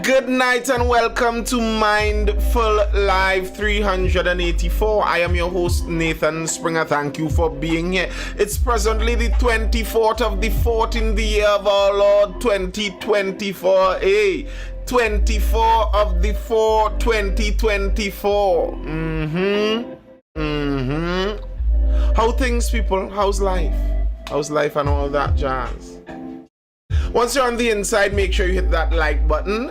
Good night and welcome to Mindful Live 384. I am your host Nathan Springer. Thank you for being here. It's presently the 24th of the 4th in the year of our Lord 2024. 24 of the 4, 2024. How things, people? How's life? How's life and all that jazz? Once you're on the inside, make sure you hit that like button.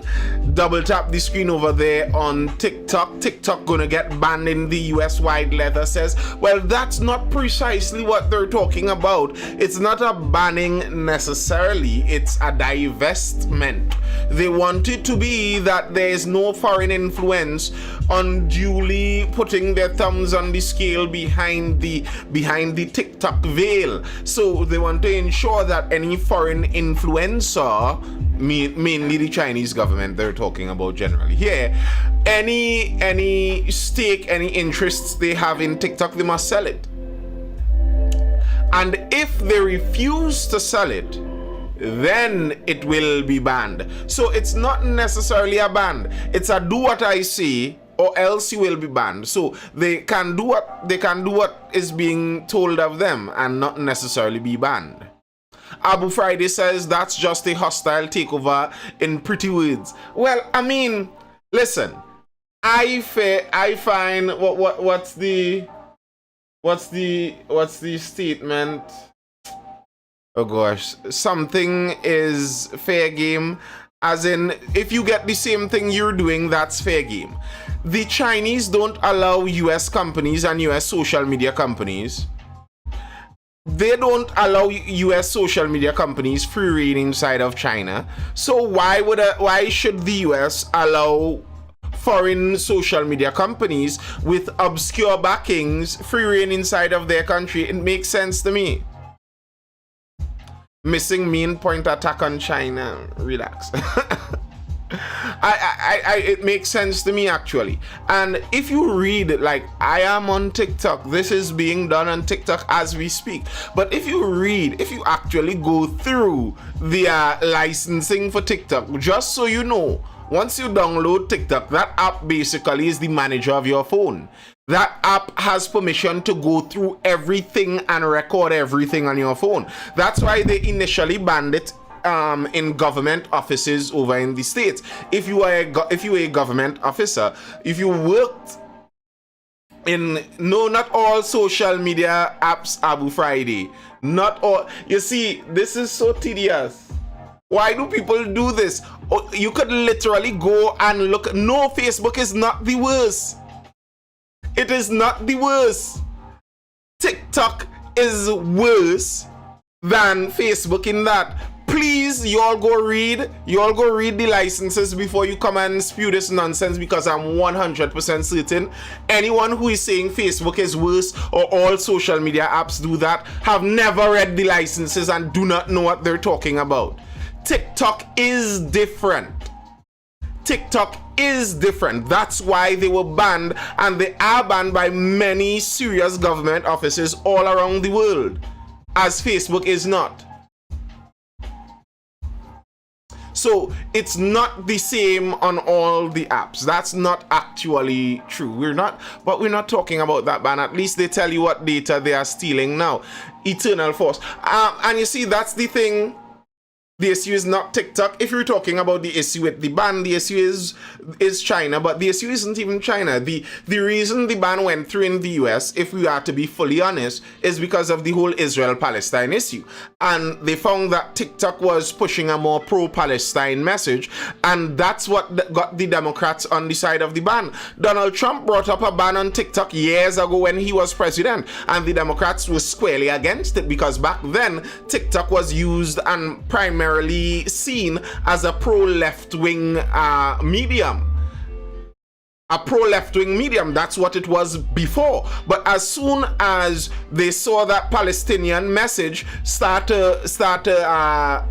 Double tap the screen over there on TikTok. TikTok gonna get banned in the US. Wide Leather says, well, that's not precisely what they're talking about. It's not a banning necessarily, it's a divestment. They want it to be that there is no foreign influence unduly putting their thumbs on the scale behind the TikTok veil. So they want to ensure that any foreign influencer, mainly the Chinese government they're talking about generally here, any stake, any interests they have in TikTok, they must sell it. And if they refuse to sell it, then it will be banned. So it's not necessarily a ban. It's a do what I say or else you will be banned. So they can do what is being told of them and not necessarily be banned. Abu Friday says that's just a hostile takeover in pretty words. Well, I mean, listen, I find what's the statement? Oh gosh, something is fair game, as in if you get the same thing you're doing, that's fair game. The Chinese don't allow US companies and US social media companies. They don't allow US social media companies free reign inside of China. So why should the US allow foreign social media companies with obscure backings free reign inside of their country? It makes sense to me. Missing main point attack on China. Relax. It makes sense to me actually. And if you read, like, I am on TikTok, this is being done on TikTok as we speak. But if you actually go through the licensing for TikTok, just so you know, once you download TikTok, that app basically is the manager of your phone. That app has permission to go through everything and record everything on your phone. That's why they initially banned it in government offices over in the States. If you are a government officer, if you worked in, no, not all social media apps, Abu Friday, not all. You see, this is so tedious. Why do people do this? You could literally go and look. No, Facebook is not the worst. It is not the worst. TikTok is worse than Facebook in that. Please, you all go read the licenses before you come and spew this nonsense, because I'm 100% certain anyone who is saying Facebook is worse or all social media apps do that have never read the licenses and do not know what they're talking about. TikTok is different. TikTok is different. That's why they were banned, and they are banned by many serious government offices all around the world, as Facebook is not. So it's not the same on all the apps. That's not actually true. We're not talking about that ban. At least they tell you what data they are stealing now. Eternal Force. And you see, that's the thing. The issue is not TikTok. If you're talking about the issue with the ban, the issue is China, but the issue isn't even China. The reason the ban went through in the US, if we are to be fully honest, is because of the whole Israel-Palestine issue. And they found that TikTok was pushing a more pro-Palestine message, and that's what got the Democrats on the side of the ban. Donald Trump brought up a ban on TikTok years ago when he was president, and the Democrats were squarely against it, because back then TikTok was used and primarily seen as a pro-left-wing medium. a pro-left-wing medium. That's what it was before. But as soon as they saw that Palestinian message start to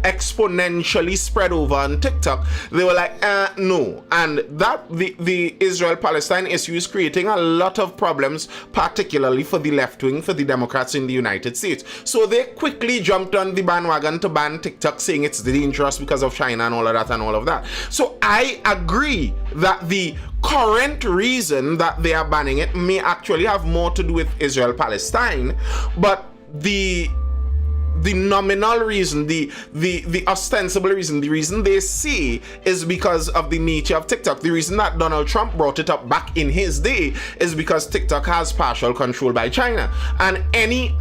exponentially spread over on TikTok, they were like, no. And that the Israel-Palestine issue is creating a lot of problems, particularly for the left-wing, for the Democrats in the United States. So they quickly jumped on the bandwagon to ban TikTok, saying it's dangerous because of China and all of that and all of that. So I agree that the current reason that they are banning it may actually have more to do with Israel-Palestine, but the nominal reason, the ostensible reason, the reason they see is because of the nature of TikTok. The reason that Donald Trump brought it up back in his day is because TikTok has partial control by China, and any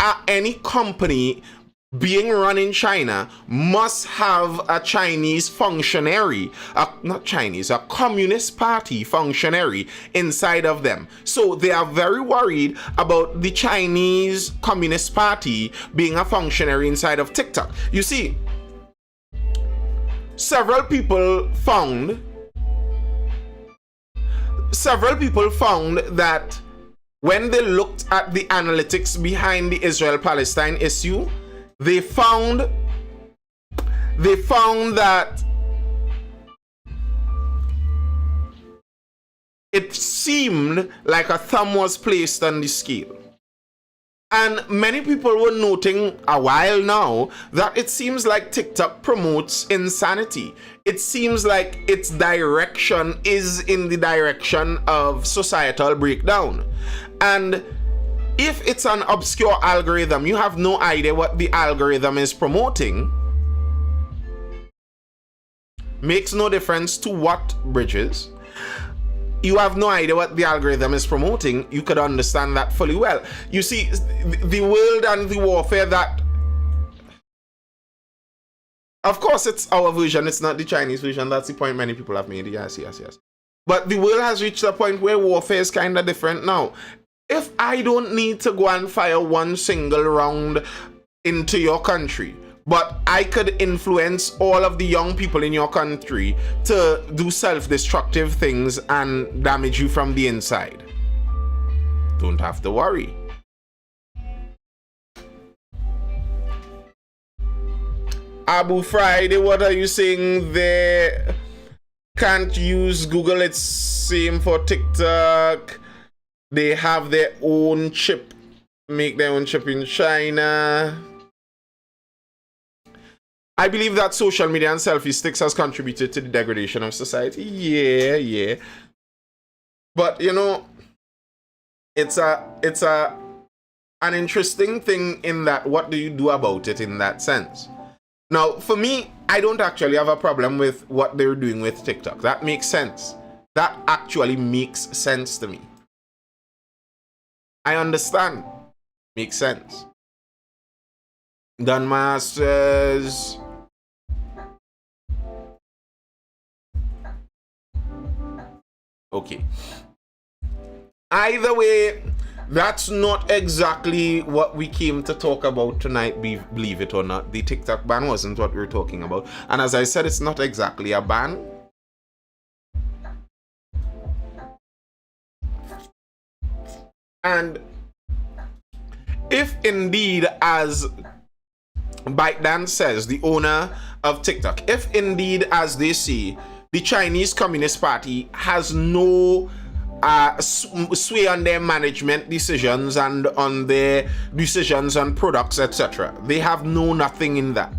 company being run in China must have a Chinese functionary, a Communist Party functionary inside of them. So they are very worried about the Chinese Communist Party being a functionary inside of TikTok. You see, several people found that when they looked at the analytics behind the Israel-Palestine issue, they found that it seemed like a thumb was placed on the scale. And many people were noting a while now that it seems like TikTok promotes insanity. It seems like its direction is in the direction of societal breakdown. And if it's an obscure algorithm, you have no idea what the algorithm is promoting. Makes no difference to what bridges. You have no idea what the algorithm is promoting. You could understand that fully well. You see, the world and the warfare that... Of course, it's our version. It's not the Chinese version. That's the point many people have made. Yes. But the world has reached a point where warfare is kind of different now. If I don't need to go and fire one single round into your country, but I could influence all of the young people in your country to do self-destructive things and damage you from the inside, don't have to worry. Abu Friday, what are you saying there? Can't use Google, it's same for TikTok. They have their own chip, make their own chip in China. I believe that social media and selfie sticks has contributed to the degradation of society. Yeah. But you know, it's an interesting thing in that what do you do about it in that sense? Now, for me, I don't actually have a problem with what they're doing with TikTok. That makes sense. That actually makes sense to me. I understand. Makes sense. Gun Masters. Okay. Either way, that's not exactly what we came to talk about tonight, believe it or not. The TikTok ban wasn't what we were talking about. And as I said, it's not exactly a ban. And if indeed, as ByteDance says, the owner of TikTok, if indeed, as they say, the Chinese Communist Party has no sway on their management decisions and on their decisions on products, etc., they have nothing in that,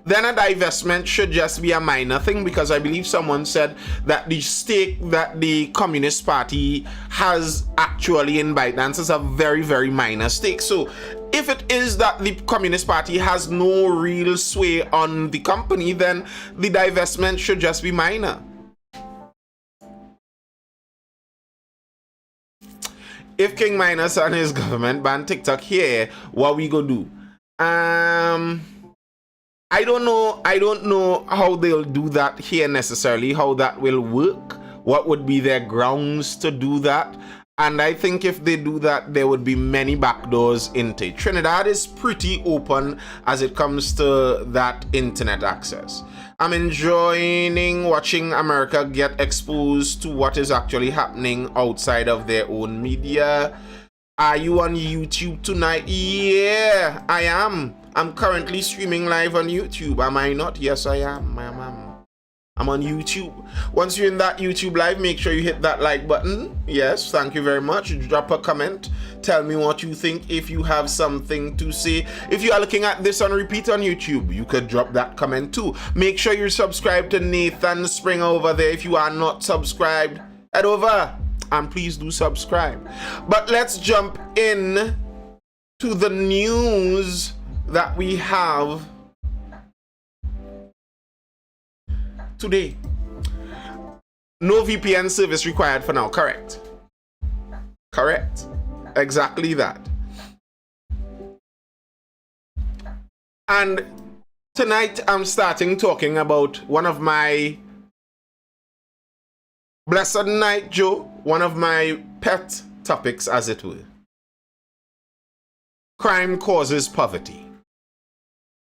then a divestment should just be a minor thing, because I believe someone said that the stake that the Communist Party has actually in ByteDance is a very, very minor stake. So if it is that the Communist Party has no real sway on the company, then the divestment should just be minor. If King Minos and his government ban TikTok here, what we go do? I don't know how they'll do that here necessarily, how that will work. What would be their grounds to do that? And I think if they do that, there would be many backdoors into it. Trinidad is pretty open as it comes to that internet access. I'm enjoying watching America get exposed to what is actually happening outside of their own media. Are you on YouTube tonight? Yeah, I am. I'm currently streaming live on YouTube. Am I not? Yes, I am. I'm on YouTube. Once you're in that YouTube live, make sure you hit that like button. Yes, thank you very much. Drop a comment. Tell me what you think if you have something to say. If you are looking at this on repeat on YouTube, you could drop that comment too. Make sure you're subscribed to Nathan Spring over there. If you are not subscribed, head over and please do subscribe. But let's jump in to the news that we have today. No VPN service required for now, correct? Correct. Exactly that. And tonight I'm starting talking about one of my blessed night, Joe, one of my pet topics, as it were. Crime causes poverty.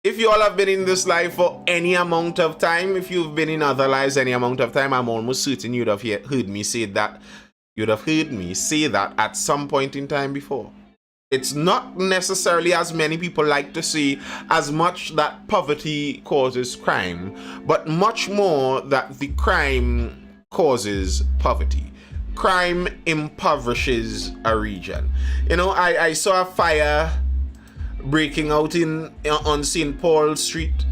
If you all have been in this life for any amount of time, if you've been in other lives any amount of time, I'm almost certain you'd have heard me say that. You'd have heard me say that at some point in time before. It's not necessarily, as many people like to say, as much that poverty causes crime, but much more that the crime causes poverty. Crime impoverishes a region. You know, I saw a fire breaking out on St. Paul Street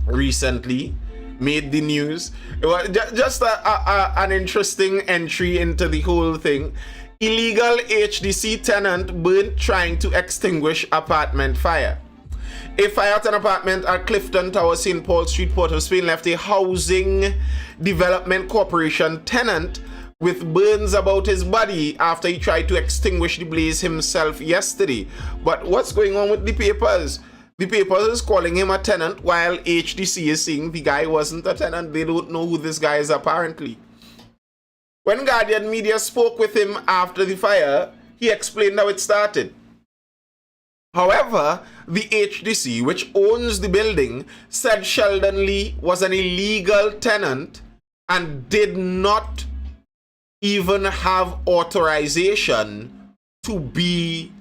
recently, made the news. It was just an interesting entry into the whole thing. Illegal HDC tenant burnt trying to extinguish apartment fire. A fire at an apartment at Clifton Tower, St. Paul Street, Port of Spain left a housing development corporation tenant with burns about his body after he tried to extinguish the blaze himself yesterday. But what's going on with the papers? The papers is calling him a tenant while HDC is saying the guy wasn't a tenant. They don't know who this guy is apparently. When Guardian Media spoke with him after the fire, he explained how it started. However, the HDC, which owns the building, said Sheldon Lee was an illegal tenant and did not even have authorization to be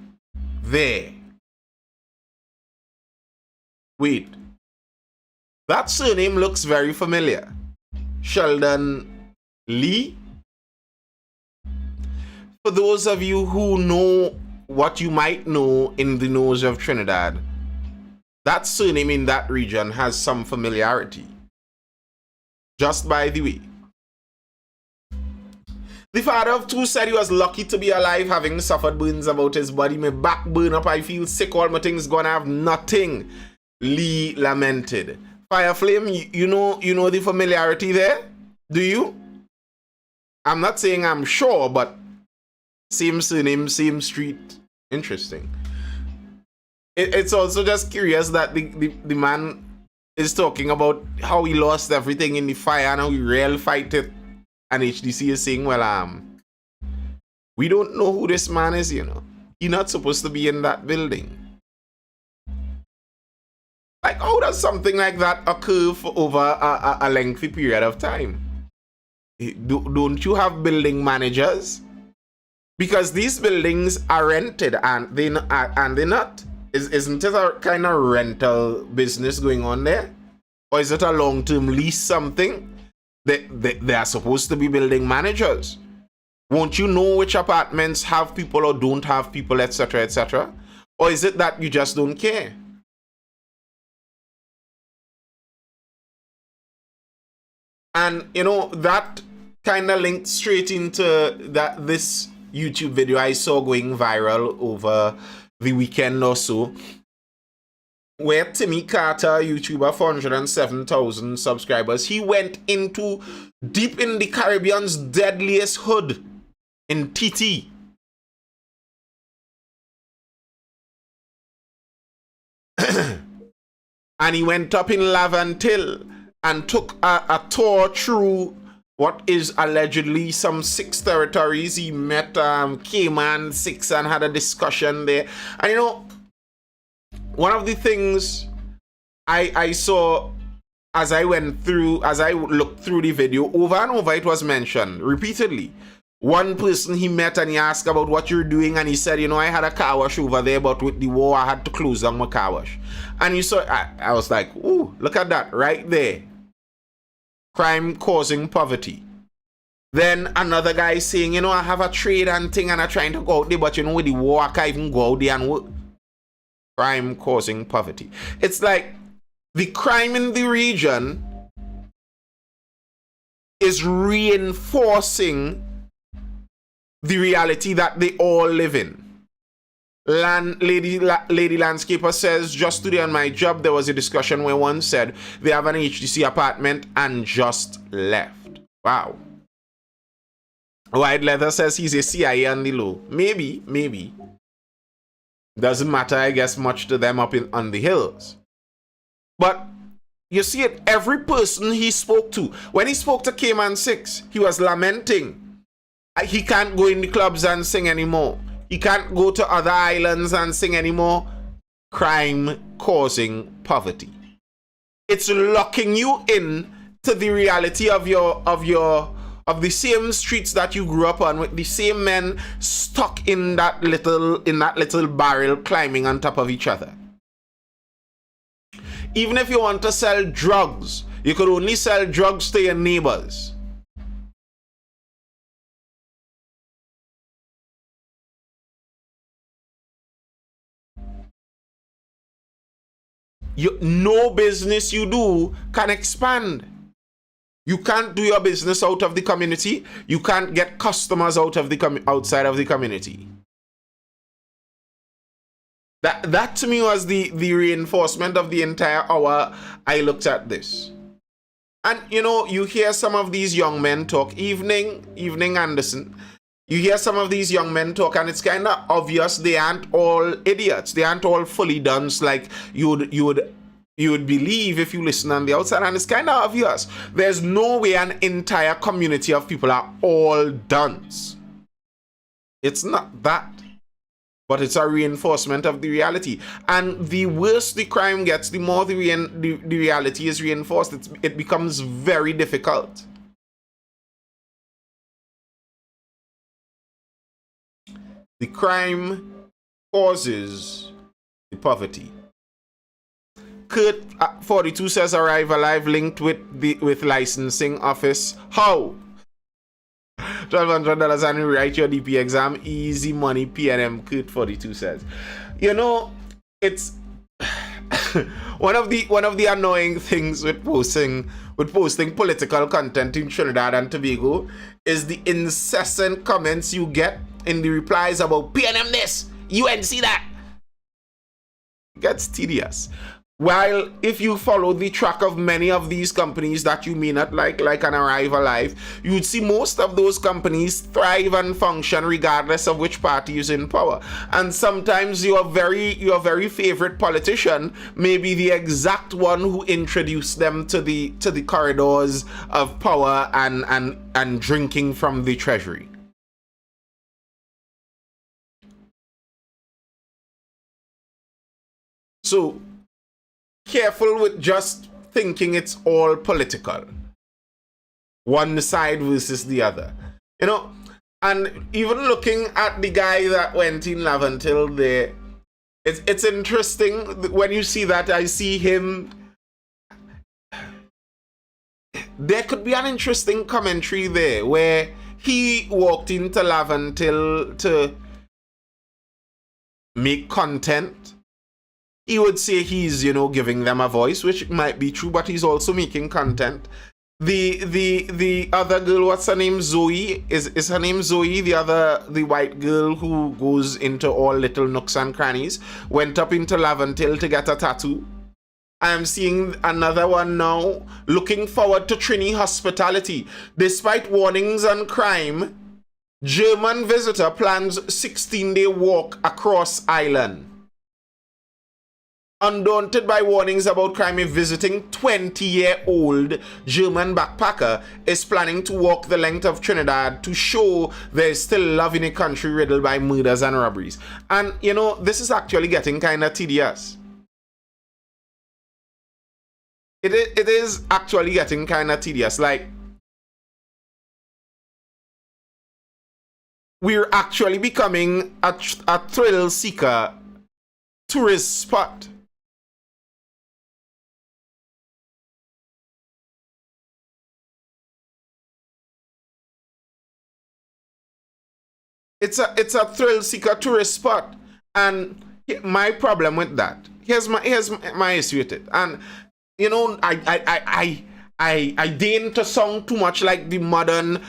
there. Wait, that surname looks very familiar. Sheldon Lee? For those of you who know what you might know in the nose of Trinidad, that surname in that region has some familiarity. Just by the way. The father of two said he was lucky to be alive, having suffered burns about his body. My back burn up, I feel sick, all my things gone, I have nothing. Lee lamented. Fire Flame, you know the familiarity there? Do you? I'm not saying I'm sure, but same surname, same street. Interesting. It's also just curious that the man is talking about how he lost everything in the fire and how he real fight it. And HDC is saying, well, we don't know who this man is, you know. He's not supposed to be in that building. Like, how does something like that occur for over a lengthy period of time? Don't you have building managers? Because these buildings are rented and they're not. Isn't it a kind of rental business going on there? Or is it a long-term lease something? They are supposed to be building managers. Won't you know which apartments have people or don't have people, etc., etc.? Or is it that you just don't care? And, you know, that kind of linked straight into this YouTube video I saw going viral over the weekend or so, where Timmy Carter, YouTuber, 407,000 subscribers, he went into deep in the Caribbean's deadliest hood in TT. And he went up in Lavantil and took a tour through what is allegedly some 6 territories. He met Cayman 6 and had a discussion there. And you know, one of the things I saw as I looked through the video, over and over it was mentioned repeatedly. One person he met and he asked about what you're doing, and he said, you know, I had a car wash over there, but with the war I had to close down my car wash. And you saw, I was like, ooh, look at that right there. Crime causing poverty. Then another guy saying, you know, I have a trade and thing and I'm trying to go out there, but you know, with the war I can't even go out there and work. Crime causing poverty. It's like the crime in the region is reinforcing the reality that they all live in. Lady Landscaper says, just today on my job, there was a discussion where one said they have an HDC apartment and just left. Wow. White Leather says he's a CIA on the low. Maybe. Doesn't matter, I guess, much to them up on the hills. But you see it, every person he spoke to, when he spoke to Cayman 6, he was lamenting. He can't go in the clubs and sing anymore. He can't go to other islands and sing anymore. Crime causing poverty. It's locking you in to the reality of the same streets that you grew up on, with the same men stuck in that little barrel climbing on top of each other. Even if you want to sell drugs, you could only sell drugs to your neighbors. No business you do can expand. You can't do your business out of the community. You can't get customers out of outside of the community. That to me was the reinforcement of the entire hour I looked at this. And you know, you hear some of these young men talk, Evening Anderson. You hear some of these young men talk, and it's kind of obvious they aren't all idiots. They aren't all fully dunce like you would believe if you listen on the outside. And it's kind of obvious. There's no way an entire community of people are all dunce. It's not that. But it's a reinforcement of the reality. And the worse the crime gets, the more the reality is reinforced. It becomes very difficult. The crime causes the poverty. Kurt 42 says Arrive Alive linked with licensing office. How? $1,200 and you write your DP exam. Easy money, PNM. Kurt 42 says. You know, it's one of the annoying things with posting political content in Trinidad and Tobago is the incessant comments you get in the replies about PNM this, UNC that. It gets tedious. While if you follow the track of many of these companies that you may not like an Arrive Alive, you would see most of those companies thrive and function regardless of which party is in power. And sometimes your very favorite politician may be the exact one who introduced them to the corridors of power and drinking from the treasury. So careful with just thinking it's all political. One side versus the other. You know, and even looking at the guy that went in Laventille there, it's interesting when you see that. I see him. There could be an interesting commentary there where he walked into Laventille to make content. He would say he's, you know, giving them a voice, which might be true, but he's also making content. The other girl, what's her name? Zoe? Is her name Zoe? The white girl who goes into all little nooks and crannies, went up into Laventille to get a tattoo. I am seeing another one now, looking forward to Trini hospitality. Despite warnings on crime, German visitor plans 16-day walk across island. Undaunted by warnings about crime, a visiting 20-year-old German backpacker is planning to walk the length of Trinidad to show there's still love in a country riddled by murders and robberies. And, you know, this is actually getting kind of tedious. It is actually getting kind of tedious. Like, we're actually becoming a thrill seeker tourist spot. It's a thrill seeker tourist spot, and my problem with that. Here's my issue with it, and you know, I deign to sound too much like the modern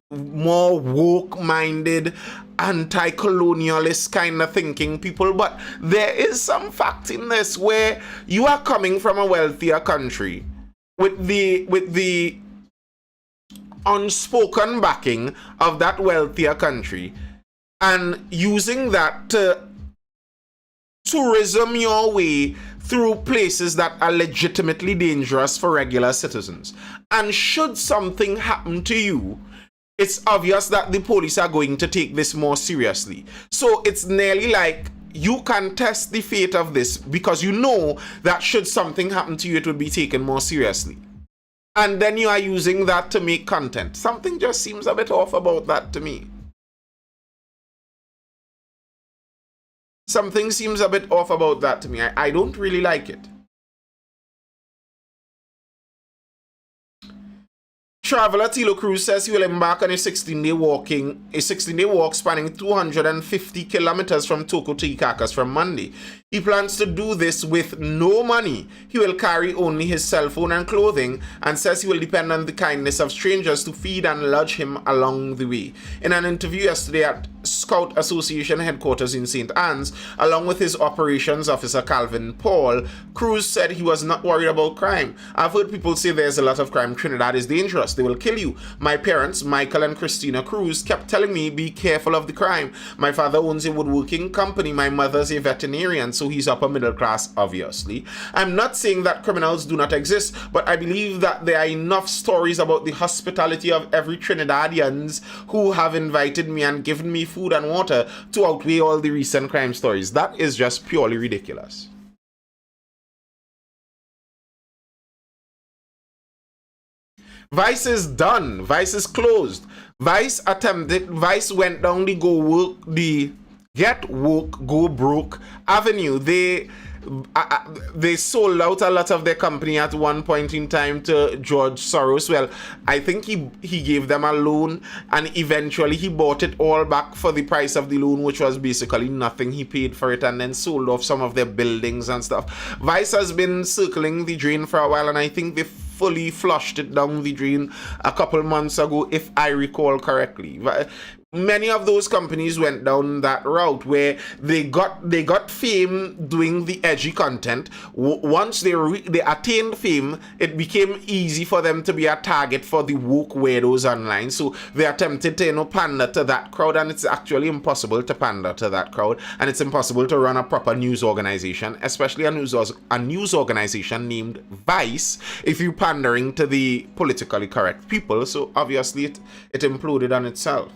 more woke-minded, anti-colonialist kind of thinking people, but there is some fact in this where you are coming from a wealthier country with the unspoken backing of that wealthier country and using that to tourism your way through places that are legitimately dangerous for regular citizens. And should something happen to you, it's obvious that the police are going to take this more seriously. So it's nearly like you can test the fate of this because you know that should something happen to you, it would be taken more seriously. And then you are using that to make content. Something just seems a bit off about that to me. Something seems a bit off about that to me. I don't really like it. Traveler Tilo Cruz says he will embark on a 16-day walk spanning 250 kilometers from Toko to Icacos from Monday. He plans to do this with no money. He will carry only his cell phone and clothing and says he will depend on the kindness of strangers to feed and lodge him along the way. In an interview yesterday at Scout Association headquarters in St. Anne's, along with his operations officer Calvin Paul, Cruz said he was not worried about crime. I've heard people say there's a lot of crime. Trinidad is dangerous. They will kill you. My parents, Michael and Christina Cruz, kept telling me be careful of the crime. My father owns a woodworking company. My mother's a veterinarian, so he's upper middle class, obviously. I'm not saying that criminals do not exist, but I believe that there are enough stories about the hospitality of every Trinidadians who have invited me and given me food and water to outweigh all the recent crime stories. That is just purely ridiculous. Vice is done. Vice is closed. Vice went down the Get Woke, Go Broke Avenue. They sold out a lot of their company at one point in time to George Soros. Well, I think he gave them a loan and eventually he bought it all back for the price of the loan, which was basically nothing. He paid for it and then sold off some of their buildings and stuff. Vice has been circling the drain for a while, and I think they fully flushed it down the drain a couple months ago, if I recall correctly. Many of those companies went down that route where they got fame doing the edgy content. Once they attained fame, it became easy for them to be a target for the woke weirdos online. So they attempted to pander to that crowd, and it's actually impossible to pander to that crowd, and it's impossible to run a proper news organization, especially a news organization named Vice, if you're pandering to the politically correct people. So obviously it imploded on itself.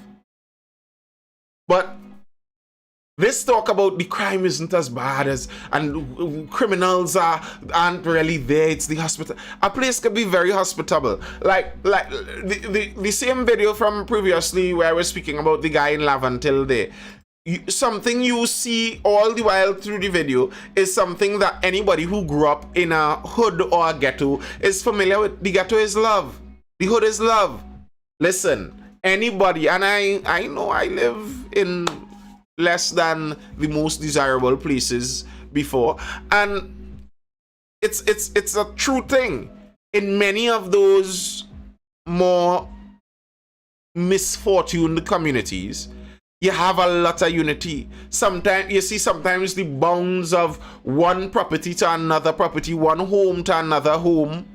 But this talk about the crime isn't as bad as, and criminals aren't really there, it's the hospital. A place could be very hospitable. Like the same video from previously where I was speaking about the guy in Lavantil there. Something you see all the while through the video is something that anybody who grew up in a hood or a ghetto is familiar with. The ghetto is love. The hood is love. Listen. Anybody, and I know I live in less than the most desirable places before, and it's a true thing. In many of those more misfortuned communities, you have a lot of unity. Sometimes the bounds of one property to another property, one home to another home,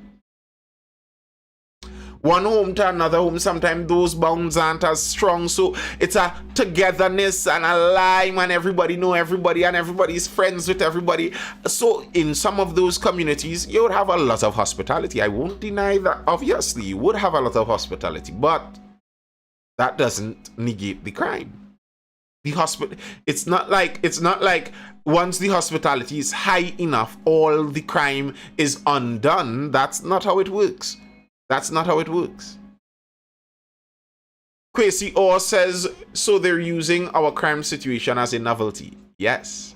one home to another home, sometimes those bonds aren't as strong. So it's a togetherness and a lime, and everybody know everybody and everybody's friends with everybody. So in some of those communities, you would have a lot of hospitality. I won't deny that. Obviously, you would have a lot of hospitality, but that doesn't negate the crime. It's not like once the hospitality is high enough, all the crime is undone. That's not how it works. That's not how it works. Kwesi Orr says, so they're using our crime situation as a novelty. Yes.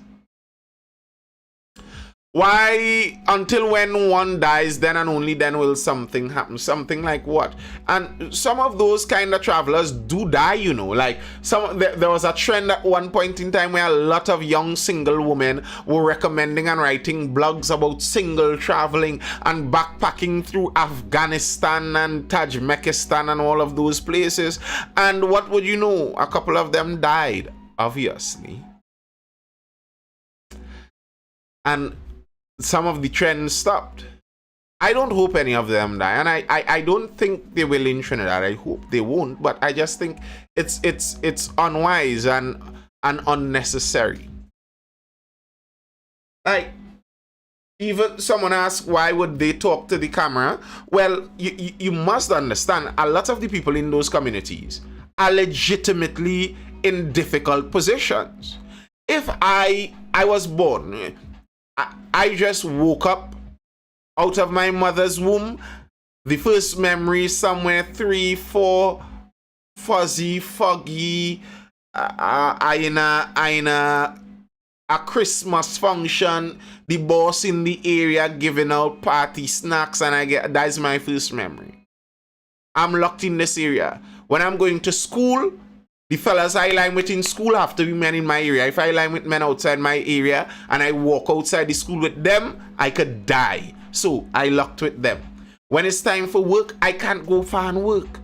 Why, until when one dies, then and only then will something happen? Something like what? And some of those kind of travelers do die, you know. Like there was a trend at one point in time where a lot of young single women were recommending and writing blogs about single traveling and backpacking through Afghanistan and Tajikistan and all of those places. And what would you know? A couple of them died, obviously. And some of the trends stopped. I don't hope any of them die, and I don't think they will in Trinidad. I hope they won't, but I just think it's unwise and unnecessary. Like, even someone asked, why would they talk to the camera? Well, you must understand, a lot of the people in those communities are legitimately in difficult positions. If I was born, I just woke up out of my mother's womb. The first memory somewhere 3, 4, fuzzy, foggy. I in a Christmas function. The boss in the area giving out party snacks, and that's my first memory. I'm locked in this area. When I'm going to school, the fellas I line with in school have to be men in my area. If I line with men outside my area and I walk outside the school with them, I could die. So I locked with them. When it's time for work, I can't go far and work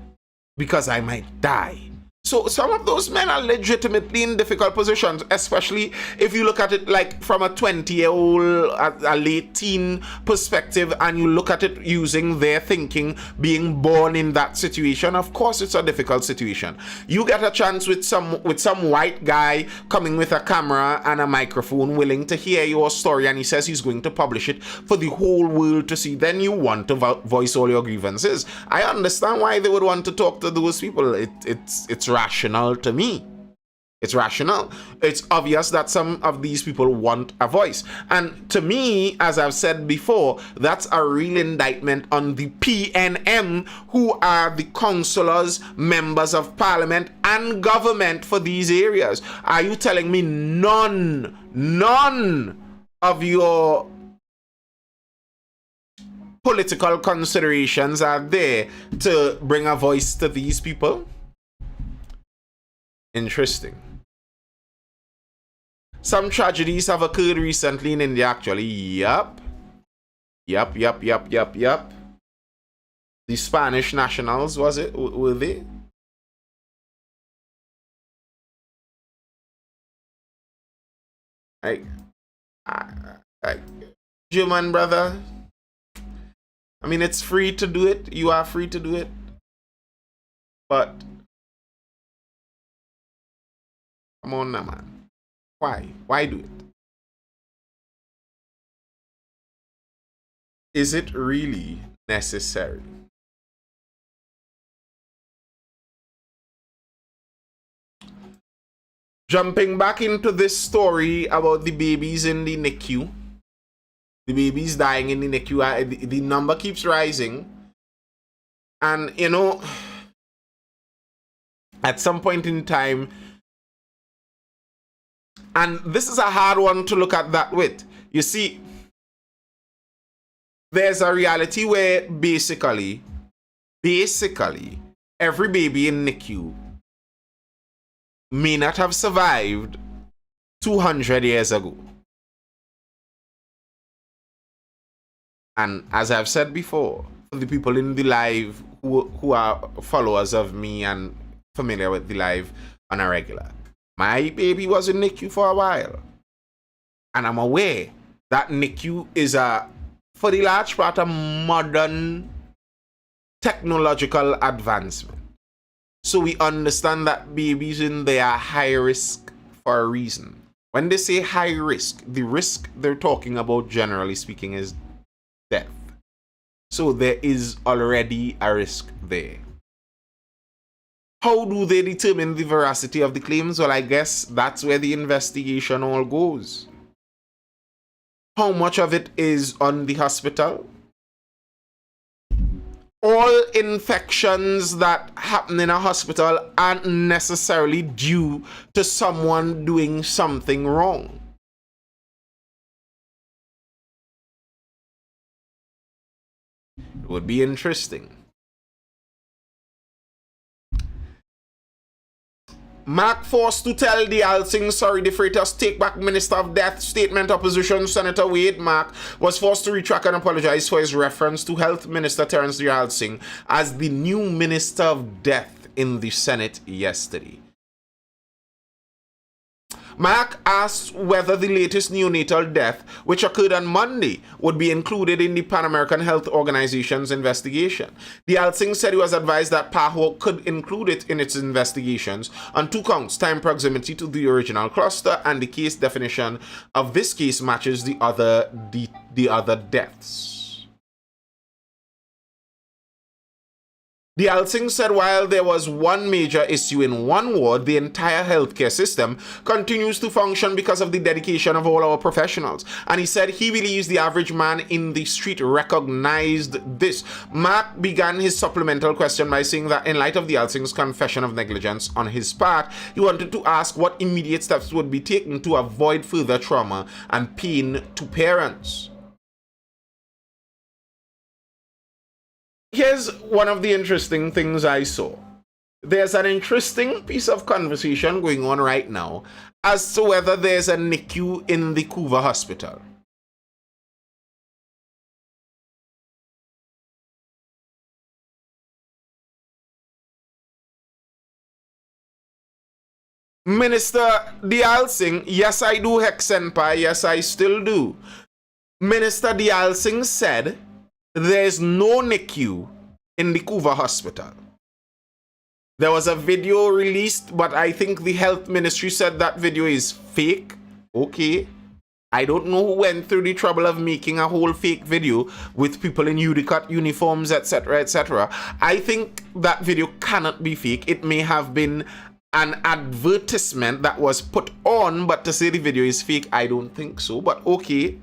because I might die. So some of those men are legitimately in difficult positions, especially if you look at it like from a 20-year-old, a late teen perspective, and you look at it using their thinking, being born in that situation. Of course, it's a difficult situation. You get a chance with some white guy coming with a camera and a microphone, willing to hear your story, and he says he's going to publish it for the whole world to see. Then you want to voice all your grievances. I understand why they would want to talk to those people. It's rational to me. It's rational. It's obvious that some of these people want a voice. And to me, as I've said before, that's a real indictment on the PNM, who are the councillors, members of parliament, and government for these areas. Are you telling me none of your political considerations are there to bring a voice to these people? Interesting. Some tragedies have occurred recently in India, actually. Yup. The Spanish nationals, were they? Like, German brother. I mean, it's free to do it. You are free to do it. But come on now, man. Why? Why do it? Is it really necessary? Jumping back into this story about the babies in the NICU. The babies dying in the NICU. The number keeps rising. And, you know, at some point in time, and this is a hard one to look at that with. You see, there's a reality where basically, every baby in NICU may not have survived 200 years ago. And as I've said before, for the people in the live who are followers of me and familiar with the live on a regular, my baby was in NICU for a while. And I'm aware that NICU is for the large part, a modern technological advancement. So we understand that babies in there are high risk for a reason. When they say high risk, the risk they're talking about, generally speaking, is death. So there is already a risk there. How do they determine the veracity of the claims? Well, I guess that's where the investigation all goes. How much of it is on the hospital? All infections that happen in a hospital aren't necessarily due to someone doing something wrong. It would be interesting. Mark forced to tell the Alsing sorry the Freitas take back Minister of Death statement. Opposition Senator Wade Mark was forced to retract and apologize for his reference to Health Minister Terence the Alsing as the new Minister of Death in the Senate yesterday. Mark asked whether the latest neonatal death, which occurred on Monday, would be included in the Pan American Health Organization's investigation. The Alsing said he was advised that PAHO could include it in its investigations on 2 counts: time proximity to the original cluster, and the case definition of this case matches the other deaths. The Alsing said while there was one major issue in one ward, the entire healthcare system continues to function because of the dedication of all our professionals. And he said he believes the average man in the street recognized this. Mark began his supplemental question by saying that in light of the Alsing's confession of negligence on his part, he wanted to ask what immediate steps would be taken to avoid further trauma and pain to parents. Here's one of the interesting things I saw. There's an interesting piece of conversation going on right now as to whether there's a NICU in the Couva Hospital. Minister Dialsing, yes I do, Hexenpai, yes I still do. Minister Dialsing said there's no NICU in the Couva Hospital. There was a video released, but I think the health ministry said that video is fake. Okay. I don't know who went through the trouble of making a whole fake video with people in UDCOT uniforms, etc., etc. I think that video cannot be fake. It may have been an advertisement that was put on, but to say the video is fake, I don't think so, but okay.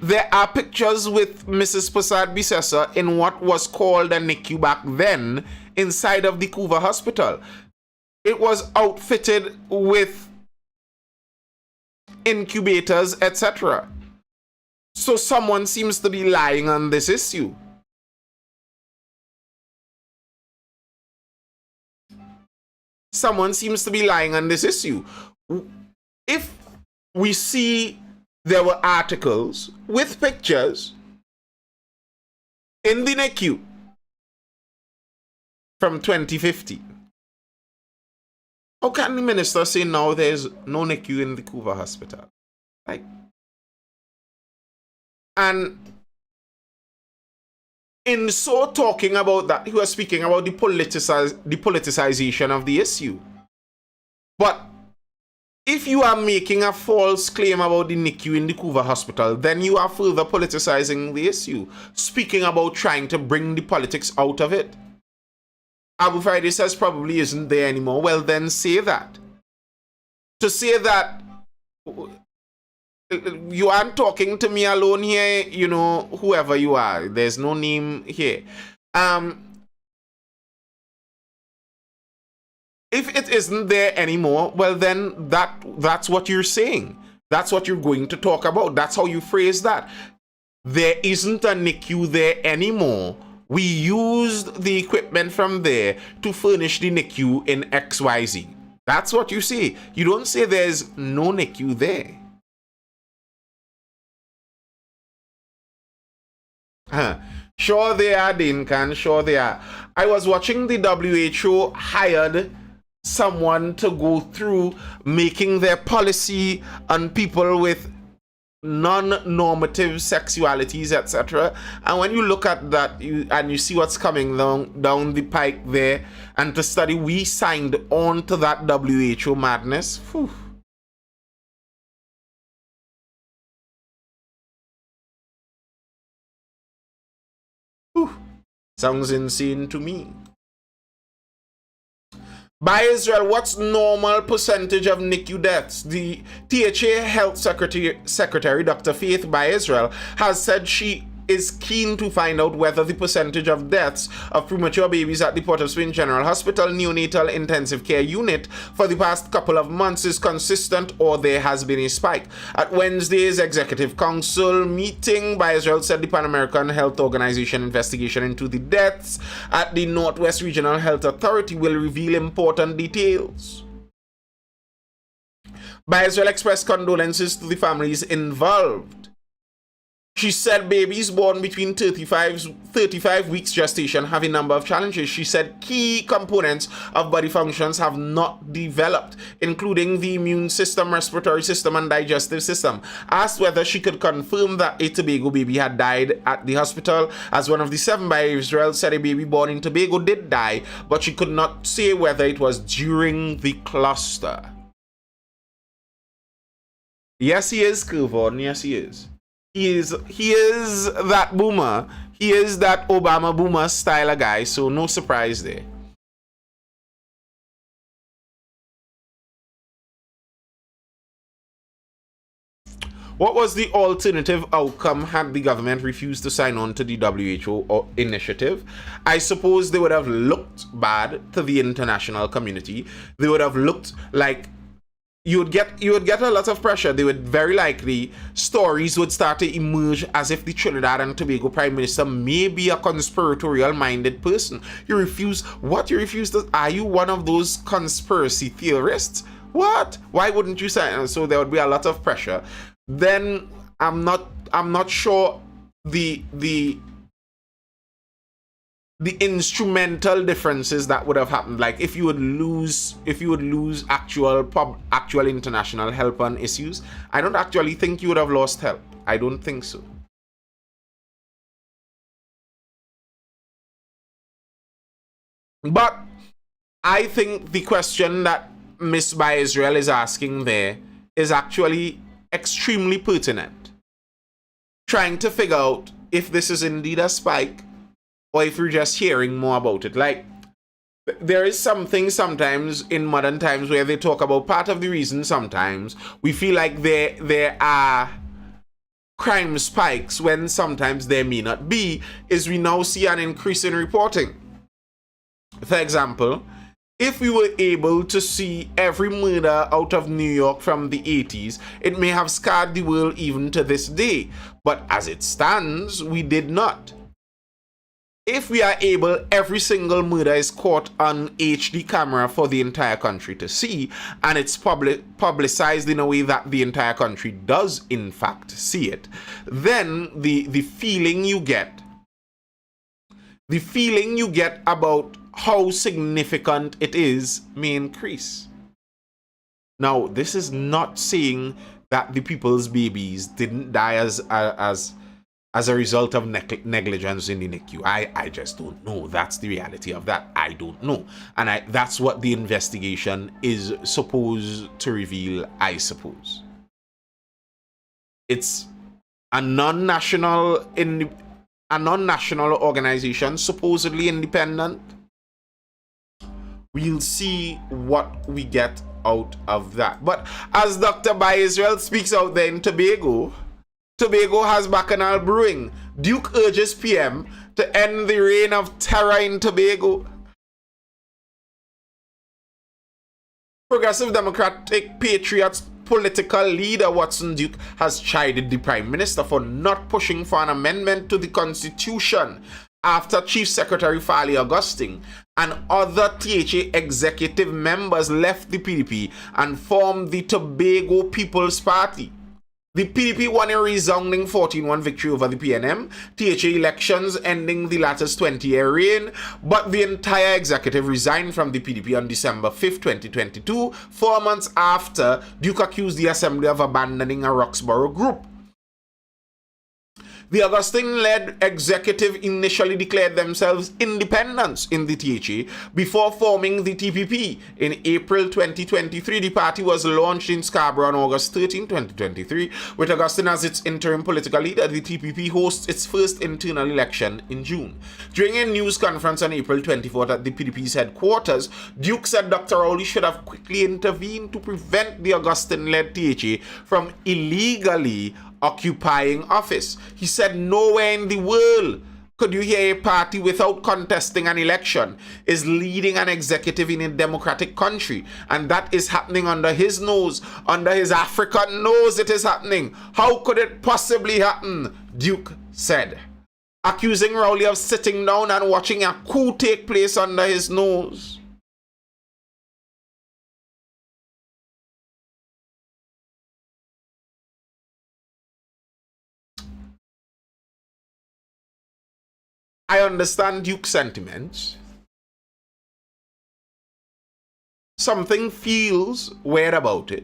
There are pictures with Mrs. Prasad Bisesa in what was called a NICU back then inside of the Couva Hospital. It was outfitted with incubators, etc. So someone seems to be lying on this issue. Someone seems to be lying on this issue. If we see there were articles with pictures in the NICU from 2015. How can the minister say now there's no NICU in the Couva Hospital? Like, and in so talking about that, he was speaking about the politicization of the issue. But if you are making a false claim about the NICU in the Couva Hospital, then you are further politicizing the issue, speaking about trying to bring the politics out of it. Abu Friday says probably isn't there anymore. Well, then say that. To say that you aren't talking to me alone here, you know, whoever you are, there's no name here. If it isn't there anymore, well then that's what you're saying. That's what you're going to talk about. That's how you phrase that. There isn't a NICU there anymore. We used the equipment from there to furnish the NICU in XYZ. That's what you say. You don't say there's no NICU there. Sure they are, Dinkan. Sure they are. I was watching the WHO hired someone to go through making their policy on people with non-normative sexualities, etc. And when you look at that, you see what's coming down the pike there, and to study, we signed on to that WHO madness. Whew. Whew. Sounds insane to me. By Israel, what's normal percentage of NICU deaths? The THA Health Secretary Dr. Faith By Israel has said she is keen to find out whether the percentage of deaths of premature babies at the Port of Spain General Hospital Neonatal Intensive Care Unit for the past couple of months is consistent or there has been a spike. At Wednesday's Executive Council meeting, By Israel said the Pan American Health Organization investigation into the deaths at the Northwest Regional Health Authority will reveal important details. By Israel expressed condolences to the families involved. She said babies born between 35 weeks gestation have a number of challenges. She said key components of body functions have not developed, including the immune system, respiratory system, and digestive system. Asked whether she could confirm that a Tobago baby had died at the hospital, as one of the 7 by Israel said a baby born in Tobago did die, but she could not say whether it was during the cluster. Yes, he is, Kuvon. Yes, he is. He is that boomer. He is that Obama boomer style of guy, so no surprise there. What was the alternative outcome had the government refused to sign on to the WHO initiative? I suppose they would have looked bad to the international community. They would have looked like you would get a lot of pressure. They would very likely, stories would start to emerge as if the Trinidad and Tobago Prime Minister may be a conspiratorial minded person. You refuse to, are you one of those conspiracy theorists? What? Why wouldn't you sign? So there would be a lot of pressure. Then I'm not sure the instrumental differences that would have happened, like if you would lose actual international help on issues. I don't actually think you would have lost help. I don't think so. But I think the question that Miss By Israel is asking there is actually extremely pertinent, trying to figure out if this is indeed a spike or if we're just hearing more about it. Like, there is something sometimes in modern times where they talk about part of the reason sometimes we feel like there are crime spikes when sometimes there may not be, is we now see an increase in reporting. For example, if we were able to see every murder out of New York from the 80s, it may have scarred the world even to this day. But as it stands, we did not. If we are able, every single murder is caught on HD camera for the entire country to see, and it's publicized in a way that the entire country does in fact see it, then the feeling you get about how significant it is may increase. Now, this is not saying that the people's babies didn't die as a result of negligence in the NICU. I just don't know. That's the reality of that. I don't know. And that's what the investigation is supposed to reveal, I suppose. It's a non-national organization, supposedly independent. We'll see what we get out of that. But as Dr. By Israel speaks out there in Tobago has bacchanal brewing. Duke urges PM to end the reign of terror in Tobago. Progressive Democratic Patriots political leader Watson Duke has chided the Prime Minister for not pushing for an amendment to the Constitution after Chief Secretary Farley Augustine and other THA executive members left the PDP and formed the Tobago People's Party. The PDP won a resounding 14-1 victory over the PNM, THA elections ending the latter's 20-year reign, but the entire executive resigned from the PDP on December 5, 2022, 4 months after Duke accused the Assembly of abandoning a Roxborough group. The Augustine-led executive initially declared themselves independents in the THA before forming the TPP. In April 2023, the party was launched in Scarborough on August 13, 2023. With Augustine as its interim political leader, the TPP hosts its first internal election in June. During a news conference on April 24th at the PDP's headquarters, Duke said Dr. Rowley should have quickly intervened to prevent the Augustine-led THA from illegally occupying office. He said nowhere in the world could you hear a party without contesting an election is leading an executive in a democratic country, and that is happening under his nose, under his African nose it is happening. How could it possibly happen? Duke said, accusing Rowley of sitting down and watching a coup take place under his nose. I understand Duke's sentiments. Something feels weird about it.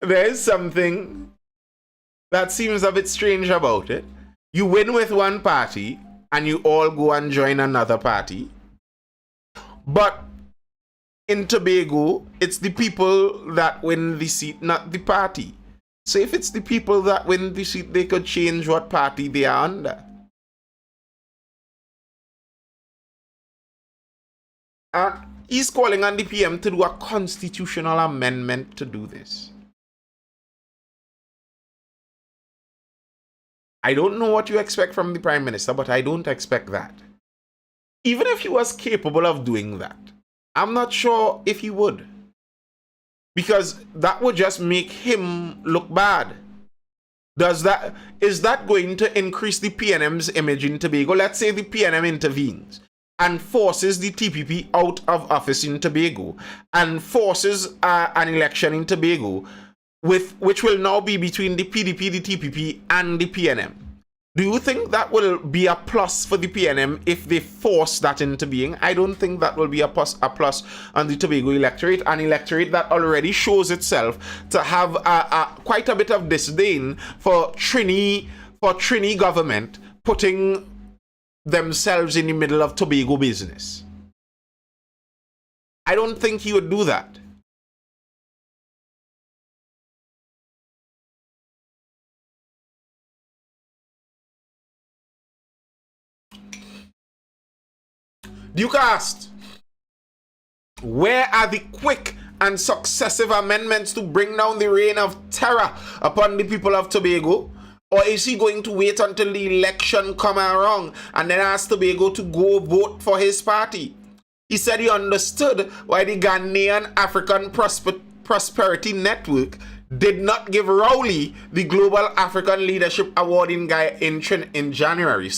There is something that seems a bit strange about it. You win with one party and you all go and join another party. But in Tobago, it's the people that win the seat, not the party. So if it's the people that win the seat, they could change what party they are under. And he's calling on the PM to do a constitutional amendment to do this. I don't know what you expect from the Prime Minister, but I don't expect that. Even if he was capable of doing that, I'm not sure if he would. Because that would just make him look bad. Is that going to increase the PNM's image in Tobago? Let's say the PNM intervenes and forces the TPP out of office in Tobago and forces an election in Tobago, which will now be between the PDP, the TPP, and the PNM. Do you think that will be a plus for the PNM if they force that into being? I don't think that will be a plus on the Tobago electorate, an electorate that already shows itself to have quite a bit of disdain for Trini government putting themselves in the middle of Tobago business. I don't think he would do that. Duke asked, where are the quick and successive amendments to bring down the reign of terror upon the people of Tobago? Or is he going to wait until the election come around and then ask Tobago to go vote for his party? He said he understood why the Ghanaian African Prosperity Network did not give Rowley the Global African Leadership Award in January.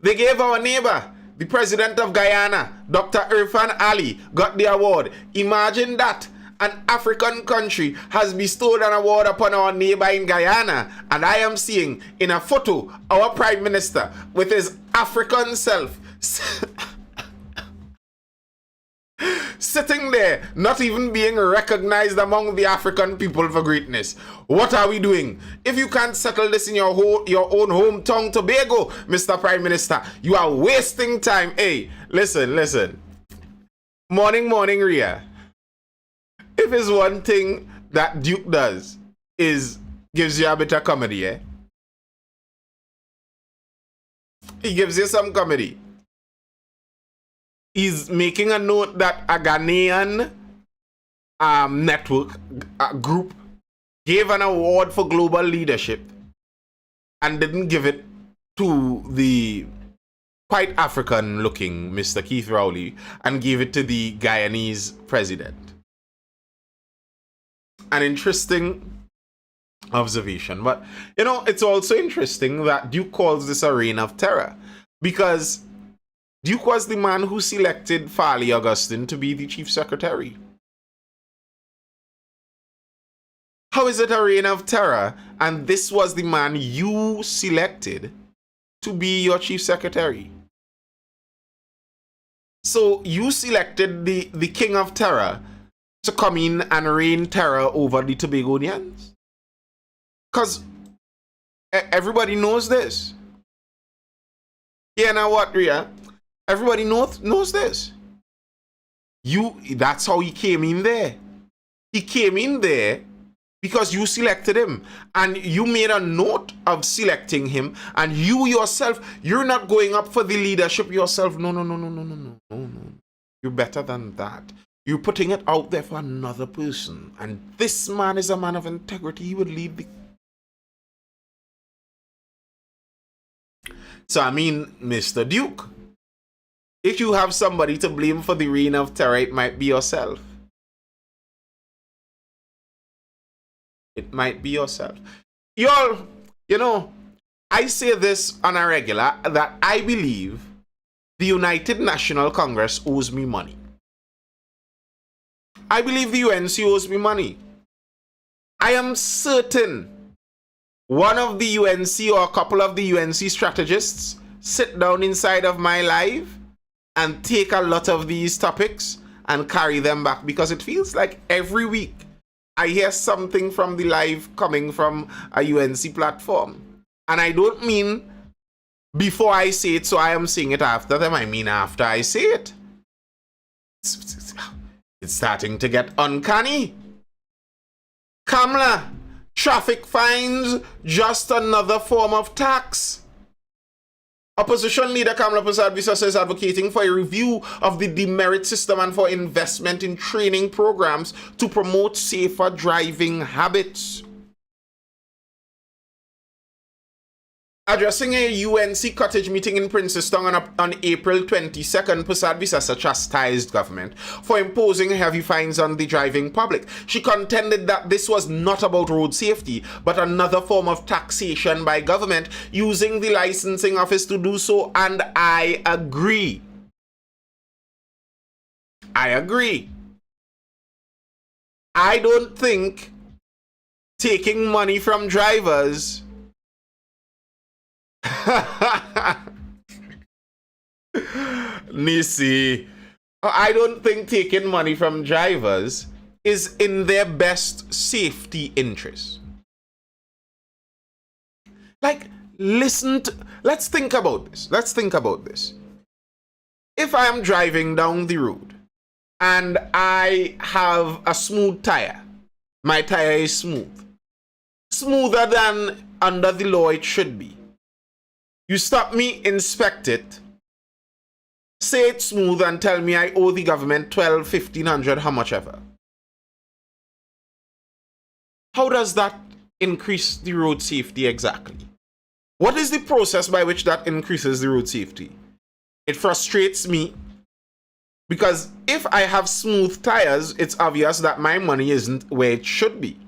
They gave our neighbor, the president of Guyana, Dr. Irfan Ali, got the award. Imagine that. An African country has bestowed an award upon our neighbor in Guyana, and I am seeing in a photo our prime minister with his African self sitting there, not even being recognized among the African people for greatness. What are we doing? If you can't settle this in your own hometown, Tobago, Mr. Prime Minister, you are wasting time. Hey, listen. Morning, Rhea. If it's one thing that Duke does is gives you a bit of comedy, eh? He gives you some comedy. He's making a note that a Ghanaian network group gave an award for global leadership and didn't give it to the quite African looking Mr. Keith Rowley and gave it to the Guyanese president. An interesting observation. But, you know, it's also interesting that Duke calls this a reign of terror because Duke was the man who selected Farley Augustine to be the chief secretary. How is it a reign of terror and this was the man you selected to be your chief secretary. So you selected the king of terror to come in and reign terror over the Tobagonians? Because everybody knows this. Yeah, now what, Ria? Everybody knows this. That's how he came in there. He came in there because you selected him, and you made a note of selecting him, and you yourself, you're not going up for the leadership yourself. No. You're better than that. You're putting it out there for another person, and this man is a man of integrity. He would lead the... So I mean, Mr. Duke, if you have somebody to blame for the reign of terror, it might be yourself. It might be yourself. Y'all, you know, I say this on a regular, that I believe the United National Congress owes me money. I believe the UNC owes me money. I am certain one of the UNC or a couple of the UNC strategists sit down inside of my live and take a lot of these topics and carry them back, because it feels like every week I hear something from the live coming from a UNC platform. And I don't mean before I say it, so I am saying it after them. I mean after I say it. It's starting to get uncanny. Kamala, traffic fines, just another form of tax. Opposition leader Kamala Persad-Bissau is advocating for a review of the demerit system and for investment in training programs to promote safer driving habits. Addressing a UNC cottage meeting in Princeton on April 22nd, Persad-Bissau chastised government for imposing heavy fines on the driving public. She contended that this was not about road safety, but another form of taxation by government using the licensing office to do so, and I agree. I agree. I don't think taking money from drivers Nisi, I don't think taking money from drivers is in their best safety interest. Like, let's think about this. If I am driving down the road and I have a smooth tire, my tire is smooth, smoother than under the law it should be. You stop me, inspect it, say it's smooth, and tell me I owe the government $1,200, $1,500, how much ever. How does that increase the road safety exactly? What is the process by which that increases the road safety? It frustrates me, because if I have smooth tires, it's obvious that my money isn't where it should be.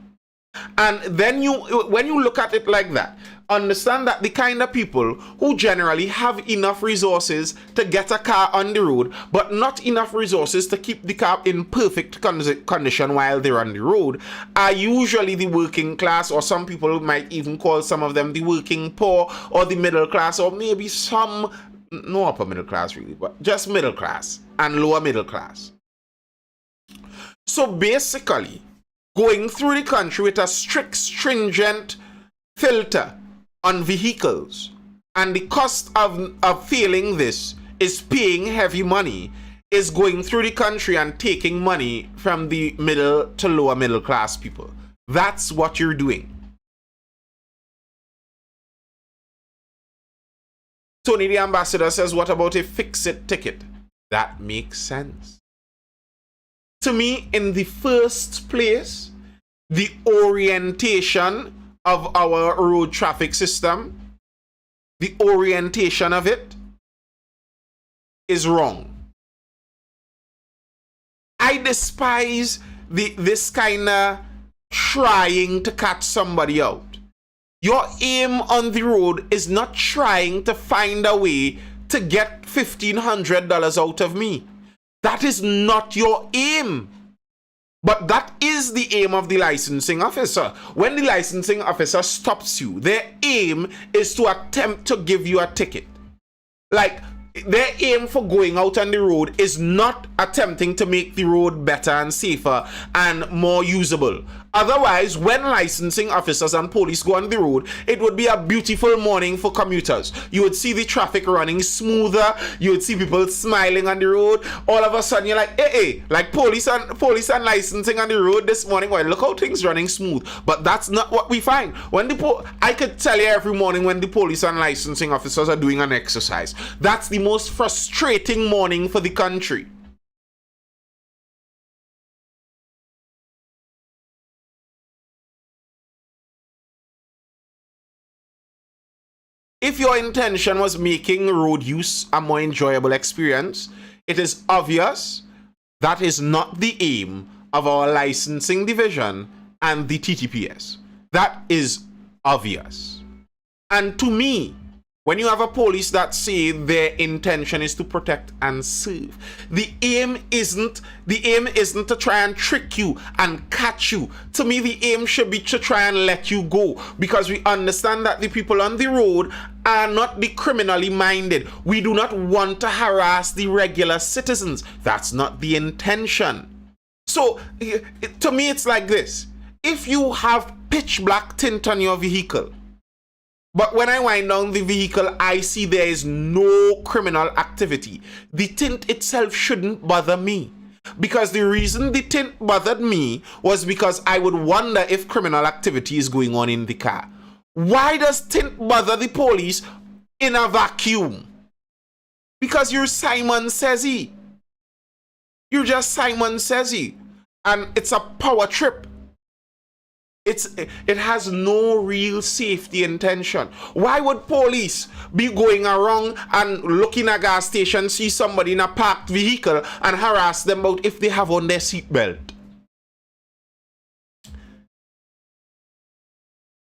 And then when you look at it like that, understand that the kind of people who generally have enough resources to get a car on the road, but not enough resources to keep the car in perfect condition while they're on the road, are usually the working class, or some people might even call some of them the working poor, or the middle class, or maybe some, no upper middle class really, but just middle class and lower middle class. So basically, going through the country with a strict, stringent filter on vehicles, and the cost of failing this is paying heavy money, is going through the country and taking money from the middle to lower middle class people. That's what you're doing. Tony the Ambassador says, what about a fix-it ticket? That makes sense. To me, in the first place, the orientation of our road traffic system, the orientation of it is wrong. I despise this kind of trying to catch somebody out. Your aim on the road is not trying to find a way to get $1,500 out of me. That is not your aim. But that is the aim of the licensing officer. When the licensing officer stops you, their aim is to attempt to give you a ticket. Like, their aim for going out on the road is not attempting to make the road better and safer and more usable. Otherwise, when licensing officers and police go on the road, it would be a beautiful morning for commuters. You would see the traffic running smoother. You would see people smiling on the road. All of a sudden, you're like, hey, like police and licensing on the road this morning. Well, look how things running smooth. But that's not what we find. When I could tell you every morning when the police and licensing officers are doing an exercise. That's the most frustrating morning for the country. If your intention was making road use a more enjoyable experience, it is obvious that is not the aim of our licensing division and the TTPS. That is obvious. And to me, when you have a police that say their intention is to protect and serve, the aim isn't to try and trick you and catch you. To me, the aim should be to try and let you go, because we understand that the people on the road are not the criminally minded. We do not want to harass the regular citizens. That's not the intention. So to me, it's like this. If you have pitch black tint on your vehicle, but when I wind down the vehicle, I see there is no criminal activity, the tint itself shouldn't bother me. Because the reason the tint bothered me was because I would wonder if criminal activity is going on in the car. Why does tint bother the police in a vacuum? Because you're Simon Says-y. You're just Simon Says-y. And it's a power trip. It has no real safety intention. Why would police be going around and looking at a gas station, see somebody in a parked vehicle and harass them about if they have on their seatbelt?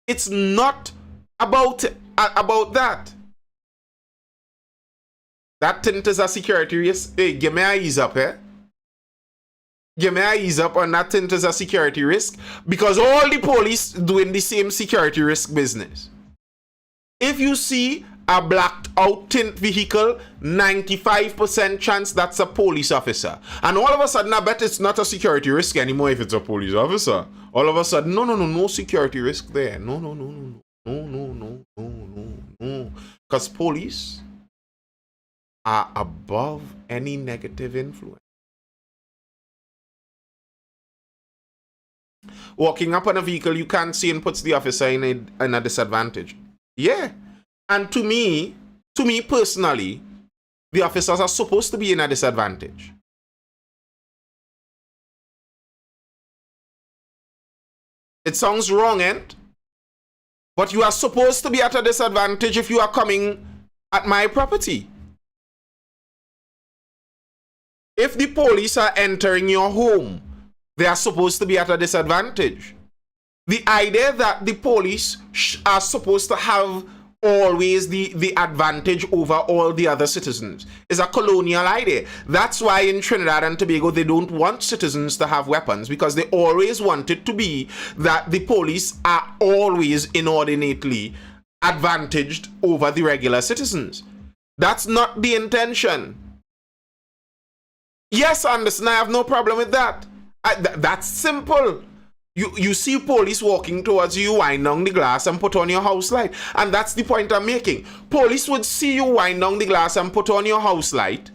It's not about that. That tint is a security risk. Hey, give me a ease up, eh? Give me a ease up on that tint is a security risk, because all the police doing the same security risk business. If you see a blacked out tint vehicle, 95% chance that's a police officer. And all of a sudden, I bet it's not a security risk anymore if it's a police officer. All of a sudden, no security risk there. No. Because police are above any negative influence. Walking up on a vehicle you can't see and puts the officer in a disadvantage. Yeah. And to me personally, the officers are supposed to be in a disadvantage. It sounds wrong, but you are supposed to be at a disadvantage if you are coming at my property. If the police are entering your home, they are supposed to be at a disadvantage. The idea that the police are supposed to have always the advantage over all the other citizens is a colonial idea. That's why in Trinidad and Tobago they don't want citizens to have weapons, because they always want it to be that the police are always inordinately advantaged over the regular citizens. That's not the intention. Yes, Anderson, I have no problem with that. That's simple. You see police walking towards you, wind down the glass and put on your house light. And that's the point I'm making. Police would see you wind down the glass and put on your house light,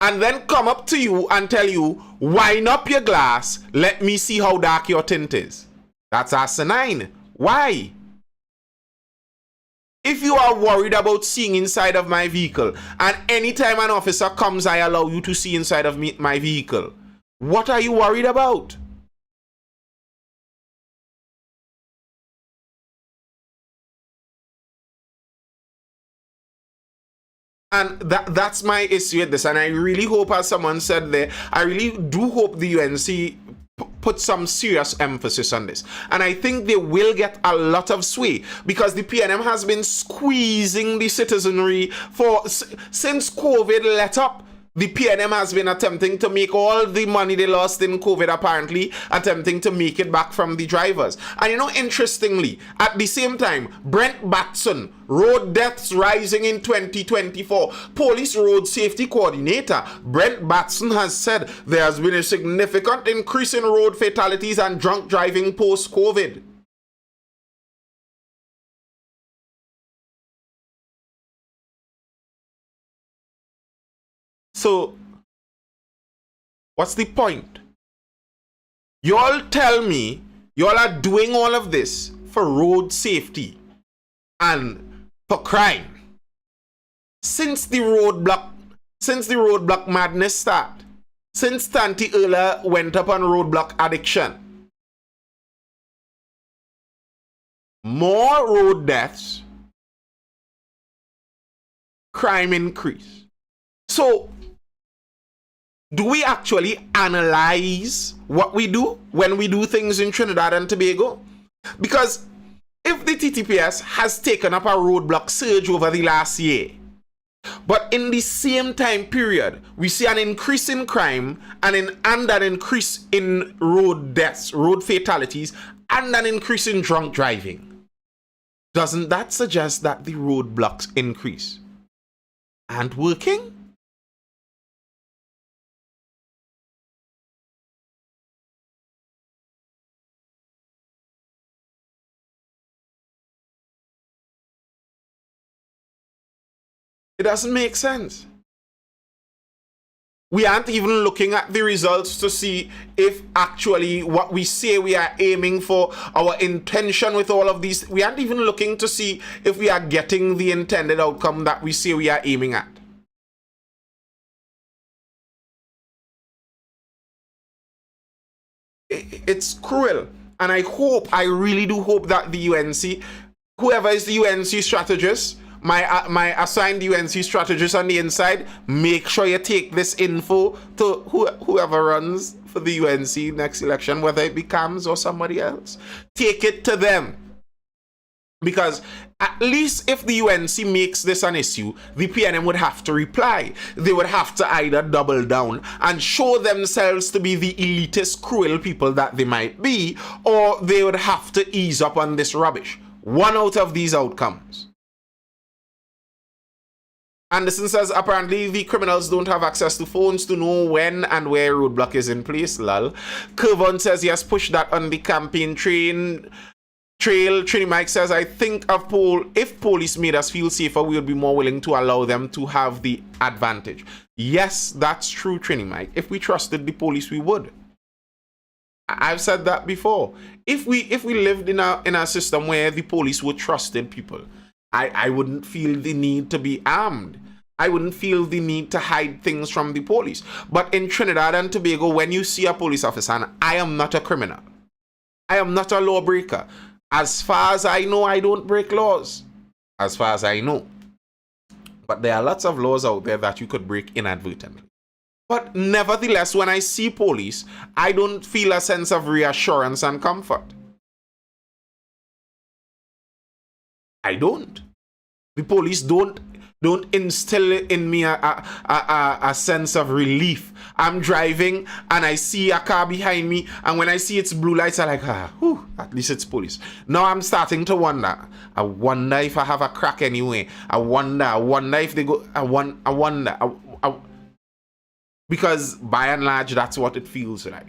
and then come up to you and tell you, wind up your glass, let me see how dark your tint is. That's asinine. Why? If you are worried about seeing inside of my vehicle, and anytime an officer comes, I allow you to see inside of my vehicle, what are you worried about? And that's my issue with this. And I really hope, as someone said there, I really do hope the UNC put some serious emphasis on this. And I think they will get a lot of sway, because the PNM has been squeezing the citizenry since COVID let up. The PNM has been attempting to make all the money they lost in COVID, apparently, attempting to make it back from the drivers. And interestingly, at the same time, Brent Batson, road deaths rising in 2024. Police road safety coordinator Brent Batson has said there has been a significant increase in road fatalities and drunk driving post-COVID. So, what's the point? Y'all tell me y'all are doing all of this for road safety and for crime. Since the roadblock madness started, since Tanti Erla went up on roadblock addiction, more road deaths, crime increase. So, do we actually analyze what we do when we do things in Trinidad and Tobago? Because if the TTPS has taken up a roadblock surge over the last year, but in the same time period, we see an increase in crime and an increase in road deaths, road fatalities, and an increase in drunk driving, doesn't that suggest that the roadblocks increase aren't working? It doesn't make sense. We aren't even looking at the results to see if actually what we say we are aiming for, our intention with all of these, we aren't even looking to see if we are getting the intended outcome that we say we are aiming at. It's cruel. And I really do hope that the UNC, whoever is the UNC strategist, my assigned UNC strategist on the inside, make sure you take this info to whoever runs for the UNC next election, whether it becomes or somebody else. Take it to them. Because at least if the UNC makes this an issue, the PNM would have to reply. They would have to either double down and show themselves to be the elitist, cruel people that they might be, or they would have to ease up on this rubbish. One out of these outcomes. Anderson says apparently the criminals don't have access to phones to know when and where roadblock is in place. Lol. Kervon says he has pushed that on the campaign trail. Trini Mike says, I think if police made us feel safer, we would be more willing to allow them to have the advantage. Yes, that's true, Trini Mike. If we trusted the police, we would. I've said that before. If we lived in a system where the police were trusted people, I wouldn't feel the need to be armed. I wouldn't feel the need to hide things from the police. But in Trinidad and Tobago, when you see a police officer, and I am not a criminal, I am not a lawbreaker. As far as I know, I don't break laws. As far as I know. But there are lots of laws out there that you could break inadvertently. But nevertheless, when I see police, I don't feel a sense of reassurance and comfort. I don't. The police don't instill in me a sense of relief. I'm driving and I see a car behind me, and when I see its blue lights, I'm like, whew, at least it's police. Now I'm starting to wonder. I wonder if I have a crack anyway. I wonder if they go. I wonder. Because by and large, that's what it feels like.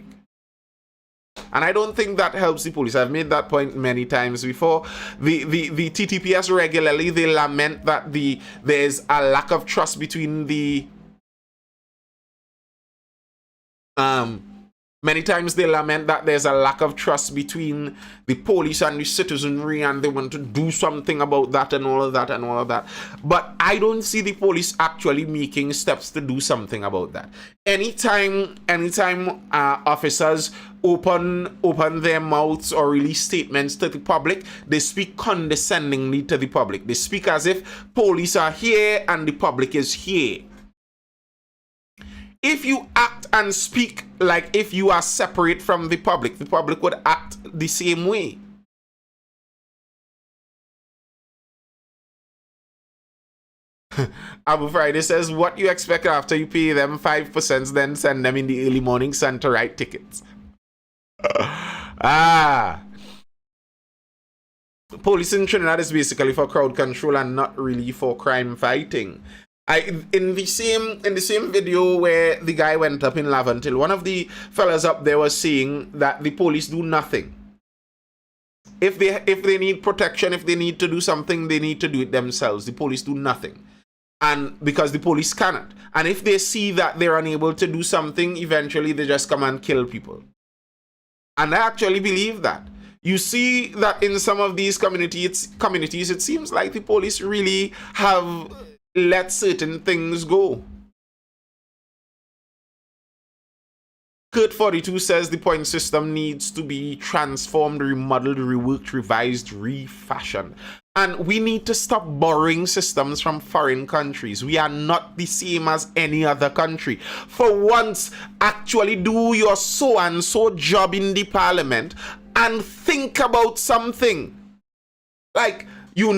And I don't think that helps the police. I've made that point many times before. The TTPS regularly, they lament that there's a lack of trust between the many times they lament that there's a lack of trust between the police and the citizenry, and they want to do something about that and all of that and all of that. But I don't see the police actually making steps to do something about that. Anytime officers open their mouths or release statements to the public, they speak condescendingly to the public. They speak as if police are here and the public is here. If you act and speak like if you are separate from the public would act the same way. Abu Friday says, what you expect after you pay them 5%, then send them in the early morning sun to write tickets? Police in Trinidad is basically for crowd control and not really for crime fighting. In the same video where the guy went up in Laventille, one of the fellas up there was saying that the police do nothing. If they need protection, if they need to do something, they need to do it themselves. The police do nothing. And because the police cannot. And if they see that they're unable to do something, eventually they just come and kill people. And I actually believe that. You see that in some of these communities, it seems like the police really have let certain things go. Kurt42 says the point system needs to be transformed, remodeled, reworked, revised, refashioned. And we need to stop borrowing systems from foreign countries. We are not the same as any other country. For once, actually do your so-and-so job in the parliament and think about something. Like, you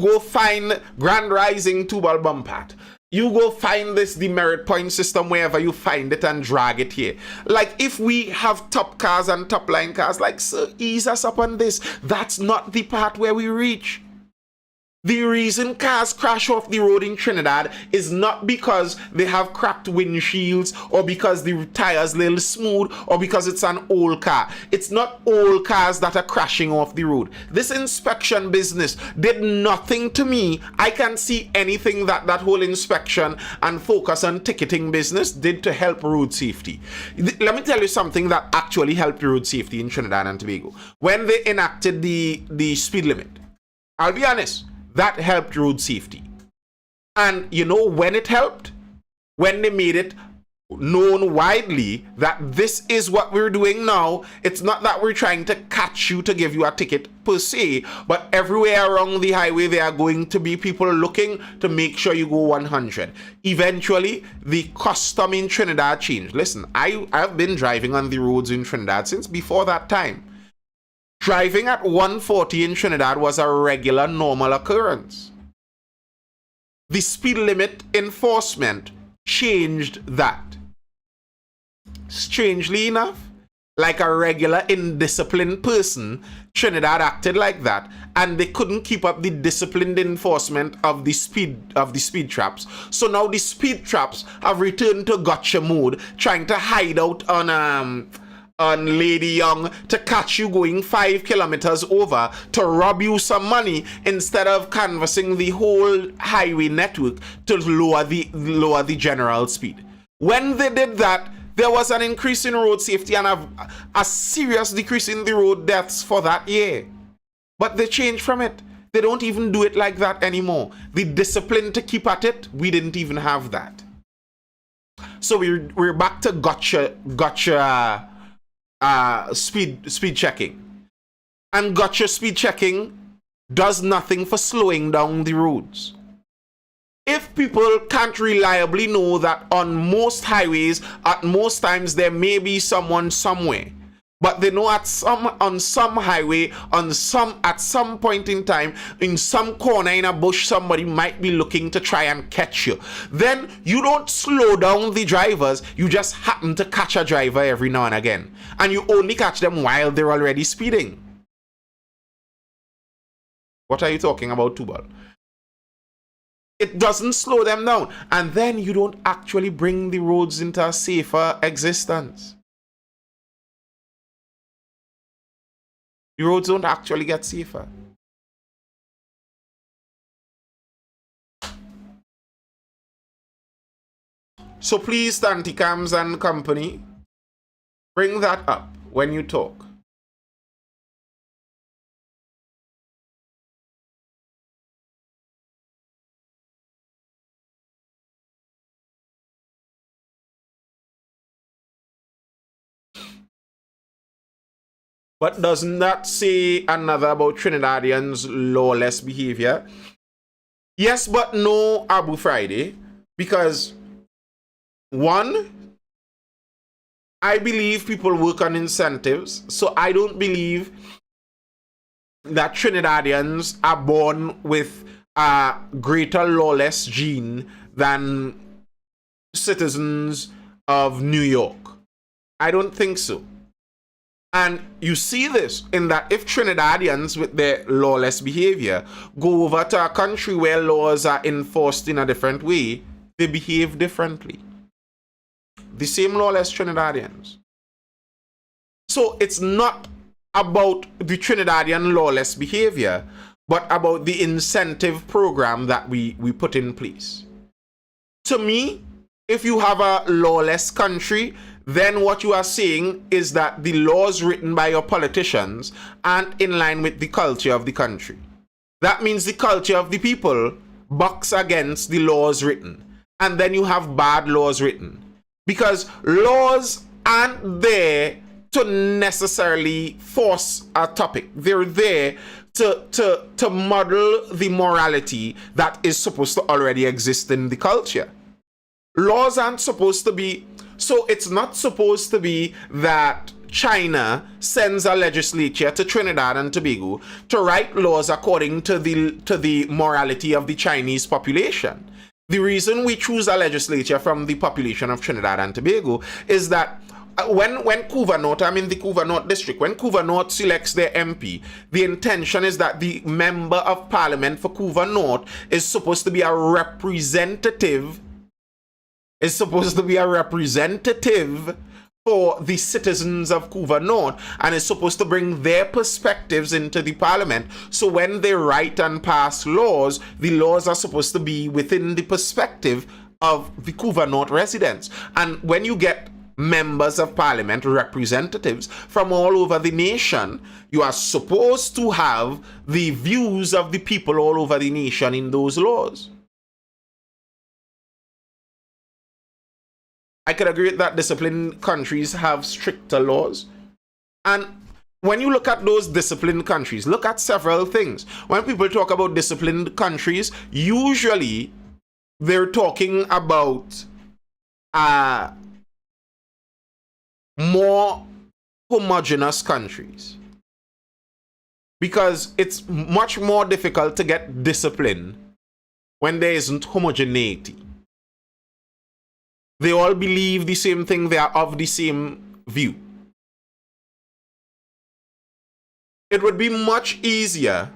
go find Grand Rising Tubal Bumpat. You go find this demerit point system wherever you find it and drag it here. Like, if we have top cars and top line cars, like, sir, ease us up on this. That's not the part where we reach. The reason cars crash off the road in Trinidad is not because they have cracked windshields or because the tires little smooth or because it's an old car. It's not old cars that are crashing off the road. This inspection business did nothing to me. I can't see anything that whole inspection and focus on ticketing business did to help road safety. Let me tell you something that actually helped road safety in Trinidad and Tobago. When they enacted the speed limit, I'll be honest, that helped road safety. And you know when it helped? When they made it known widely that this is what we're doing now. It's not that we're trying to catch you to give you a ticket per se, but everywhere around the highway there are going to be people looking to make sure you go 100. Eventually, the custom in Trinidad changed. Listen, I've been driving on the roads in Trinidad since before that time. Driving at 140 in Trinidad was a regular, normal occurrence. The speed limit enforcement changed that. Strangely enough, like a regular, indisciplined person, Trinidad acted like that, and they couldn't keep up the disciplined enforcement of the speed traps. So now the speed traps have returned to gotcha mode, trying to hide out on Lady Young to catch you going 5 kilometers over to rob you some money instead of canvassing the whole highway network to lower the general speed. When they did that, there was an increase in road safety and a serious decrease in the road deaths for that year. But they changed from it. They don't even do it like that anymore. The discipline to keep at it, we didn't even have that. So we're back to gotcha speed checking, and gotcha speed checking does nothing for slowing down the roads. If people can't reliably know that on most highways at most times there may be someone somewhere, but they know on some highway at some point in time in some corner in a bush somebody might be looking to try and catch you, then you don't slow down the drivers, you just happen to catch a driver every now and again, and you only catch them while they're already speeding. What are you talking about, Tubal? It doesn't slow them down, and then you don't actually bring the roads into a safer existence. The roads don't actually get safer. So please, Tanticams and company, bring that up when you talk. But doesn't that say another about Trinidadians' lawless behavior? Yes, but no, Abu Friday. Because, one, I believe people work on incentives. So I don't believe that Trinidadians are born with a greater lawless gene than citizens of New York. I don't think so. And you see this in that if Trinidadians with their lawless behavior go over to a country where laws are enforced in a different way, they behave differently. The same lawless Trinidadians. So it's not about the Trinidadian lawless behavior, but about the incentive program that we put in place. To me, if you have a lawless country, then what you are saying is that the laws written by your politicians aren't in line with the culture of the country. That means the culture of the people bucks against the laws written. And then you have bad laws written. Because laws aren't there to necessarily force a topic. They're there to model the morality that is supposed to already exist in the culture. Laws aren't supposed to be... So it's not supposed to be that China sends a legislature to Trinidad and Tobago to write laws according to the morality of the Chinese population. The reason we choose a legislature from the population of Trinidad and Tobago is that when Couva North, I'm in the Couva North district, when Couva North selects their MP, the intention is that the member of parliament for Couva North is supposed to be a representative for the citizens of Couva North, and is supposed to bring their perspectives into the parliament. So when they write and pass laws, the laws are supposed to be within the perspective of the Couva North residents. And when you get members of parliament, representatives from all over the nation, you are supposed to have the views of the people all over the nation in those laws. I could agree that disciplined countries have stricter laws. And when you look at those disciplined countries, look at several things. When people talk about disciplined countries, usually they're talking about more homogeneous countries. Because it's much more difficult to get discipline when there isn't homogeneity. They all believe the same thing, they are of the same view. It would be much easier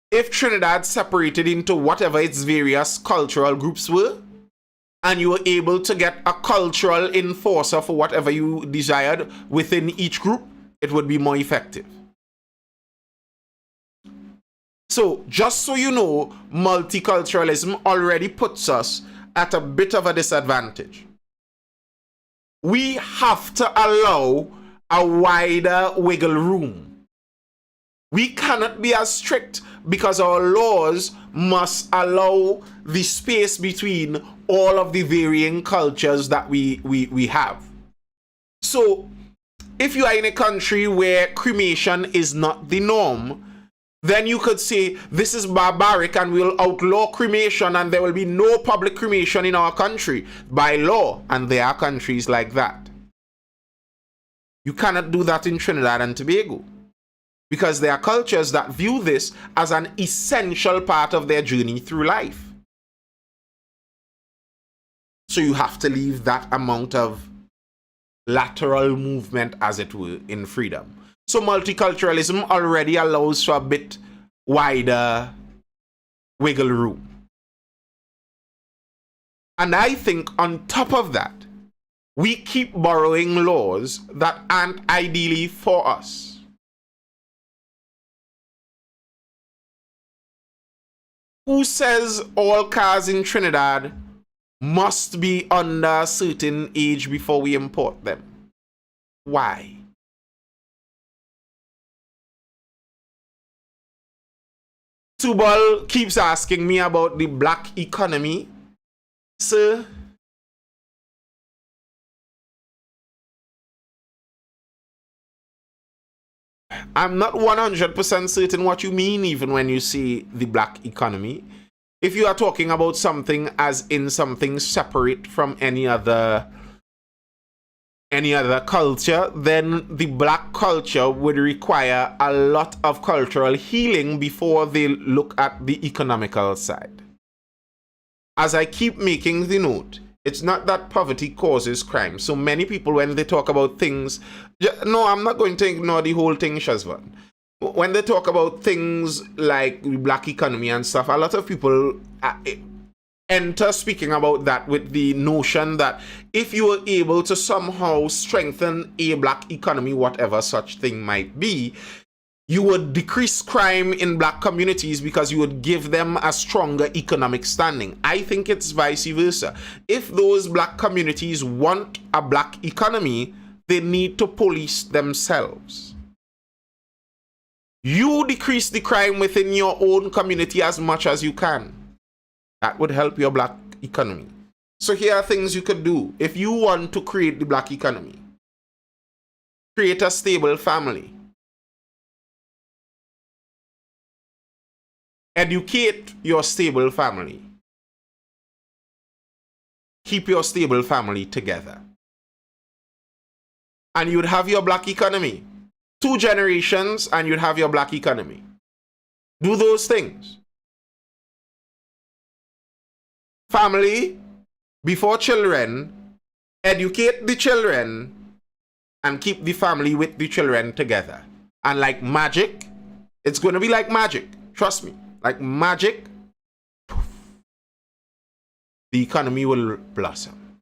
if Trinidad separated into whatever its various cultural groups were, and you were able to get a cultural enforcer for whatever you desired within each group. It would be more effective. So, just so you know, multiculturalism already puts us at a bit of a disadvantage. We have to allow a wider wiggle room. We cannot be as strict because our laws must allow the space between all of the varying cultures that we have. So, if you are in a country where cremation is not the norm, then you could say, this is barbaric and we'll outlaw cremation and there will be no public cremation in our country by law. And there are countries like that. You cannot do that in Trinidad and Tobago because there are cultures that view this as an essential part of their journey through life. So you have to leave that amount of lateral movement, as it were, in freedom. So multiculturalism already allows for a bit wider wiggle room. And I think on top of that, we keep borrowing laws that aren't ideally for us. Who says all cars in Trinidad must be under a certain age before we import them? Why? Tubal keeps asking me about the black economy. Sir, I'm not 100% certain what you mean even when you say the black economy. If you are talking about something as in something separate from any other any other culture, then the black culture would require a lot of cultural healing before they look at the economical side. As I keep making the note, it's not that poverty causes crime. So many people, when they talk about things, no, I'm not going to ignore the whole thing, Shazwan. When they talk about things like the black economy and stuff, a lot of people enter speaking about that with the notion that if you were able to somehow strengthen a black economy, whatever such thing might be, you would decrease crime in black communities because you would give them a stronger economic standing. I think it's vice versa. If those black communities want a black economy, they need to police themselves. You decrease the crime within your own community as much as you can. That would help your black economy. So here are things you could do if you want to create the black economy. Create a stable family. Educate your stable family. Keep your stable family together. And you'd have your black economy. 2 generations and you'd have your black economy. Do those things. Family before children. Educate the children and keep the family with the children together. And like magic, it's going to be like magic. Trust me. Like magic, the economy will blossom.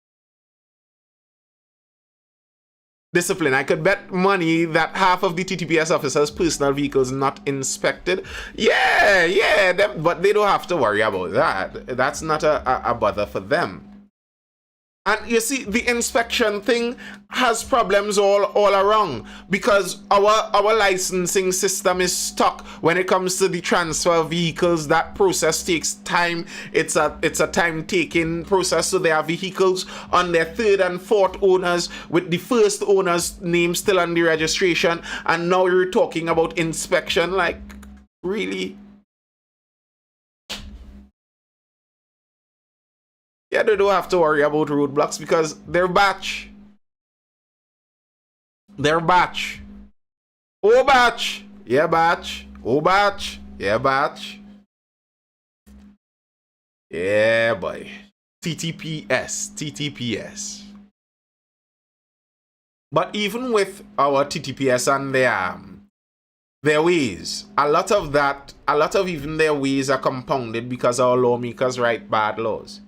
Discipline. I could bet money that half of the TTPS officers' personal vehicles not inspected. Yeah, but they don't have to worry about that. That's not a bother for them. And you see, the inspection thing has problems all around because our licensing system is stuck when it comes to the transfer of vehicles. That process takes time. It's a time-taking process. So there are vehicles on their 3rd and 4th owners with the first owner's name still on the registration. And now you're talking about inspection. Like, really? Yeah, they don't have to worry about roadblocks because they're batch. They're batch. Oh, batch. Yeah, batch. Oh, batch. Yeah, batch. Yeah, boy. TTPS. But even with our TTPS and their ways, a lot of even their ways are compounded because our lawmakers write bad laws.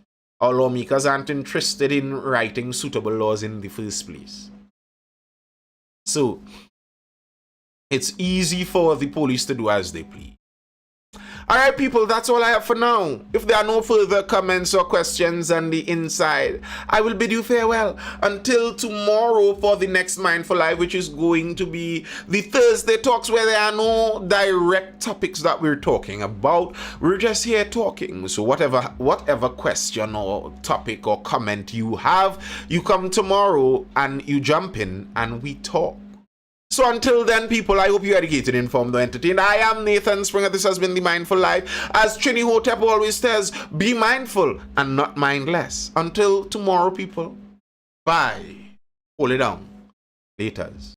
Our lawmakers aren't interested in writing suitable laws in the first place. So, it's easy for the police to do as they please. Alright people, that's all I have for now. If there are no further comments or questions on the inside, I will bid you farewell until tomorrow for the next Mindful Live, which is going to be the Thursday Talks, where there are no direct topics that we're talking about. We're just here talking. So whatever question or topic or comment you have, you come tomorrow and you jump in and we talk. So until then, people, I hope you're educated, informed, or entertained. I am Nathan Springer. This has been the Mindful Life. As Trini Hotep always says, be mindful and not mindless. Until tomorrow, people. Bye. Hold it down. Laters.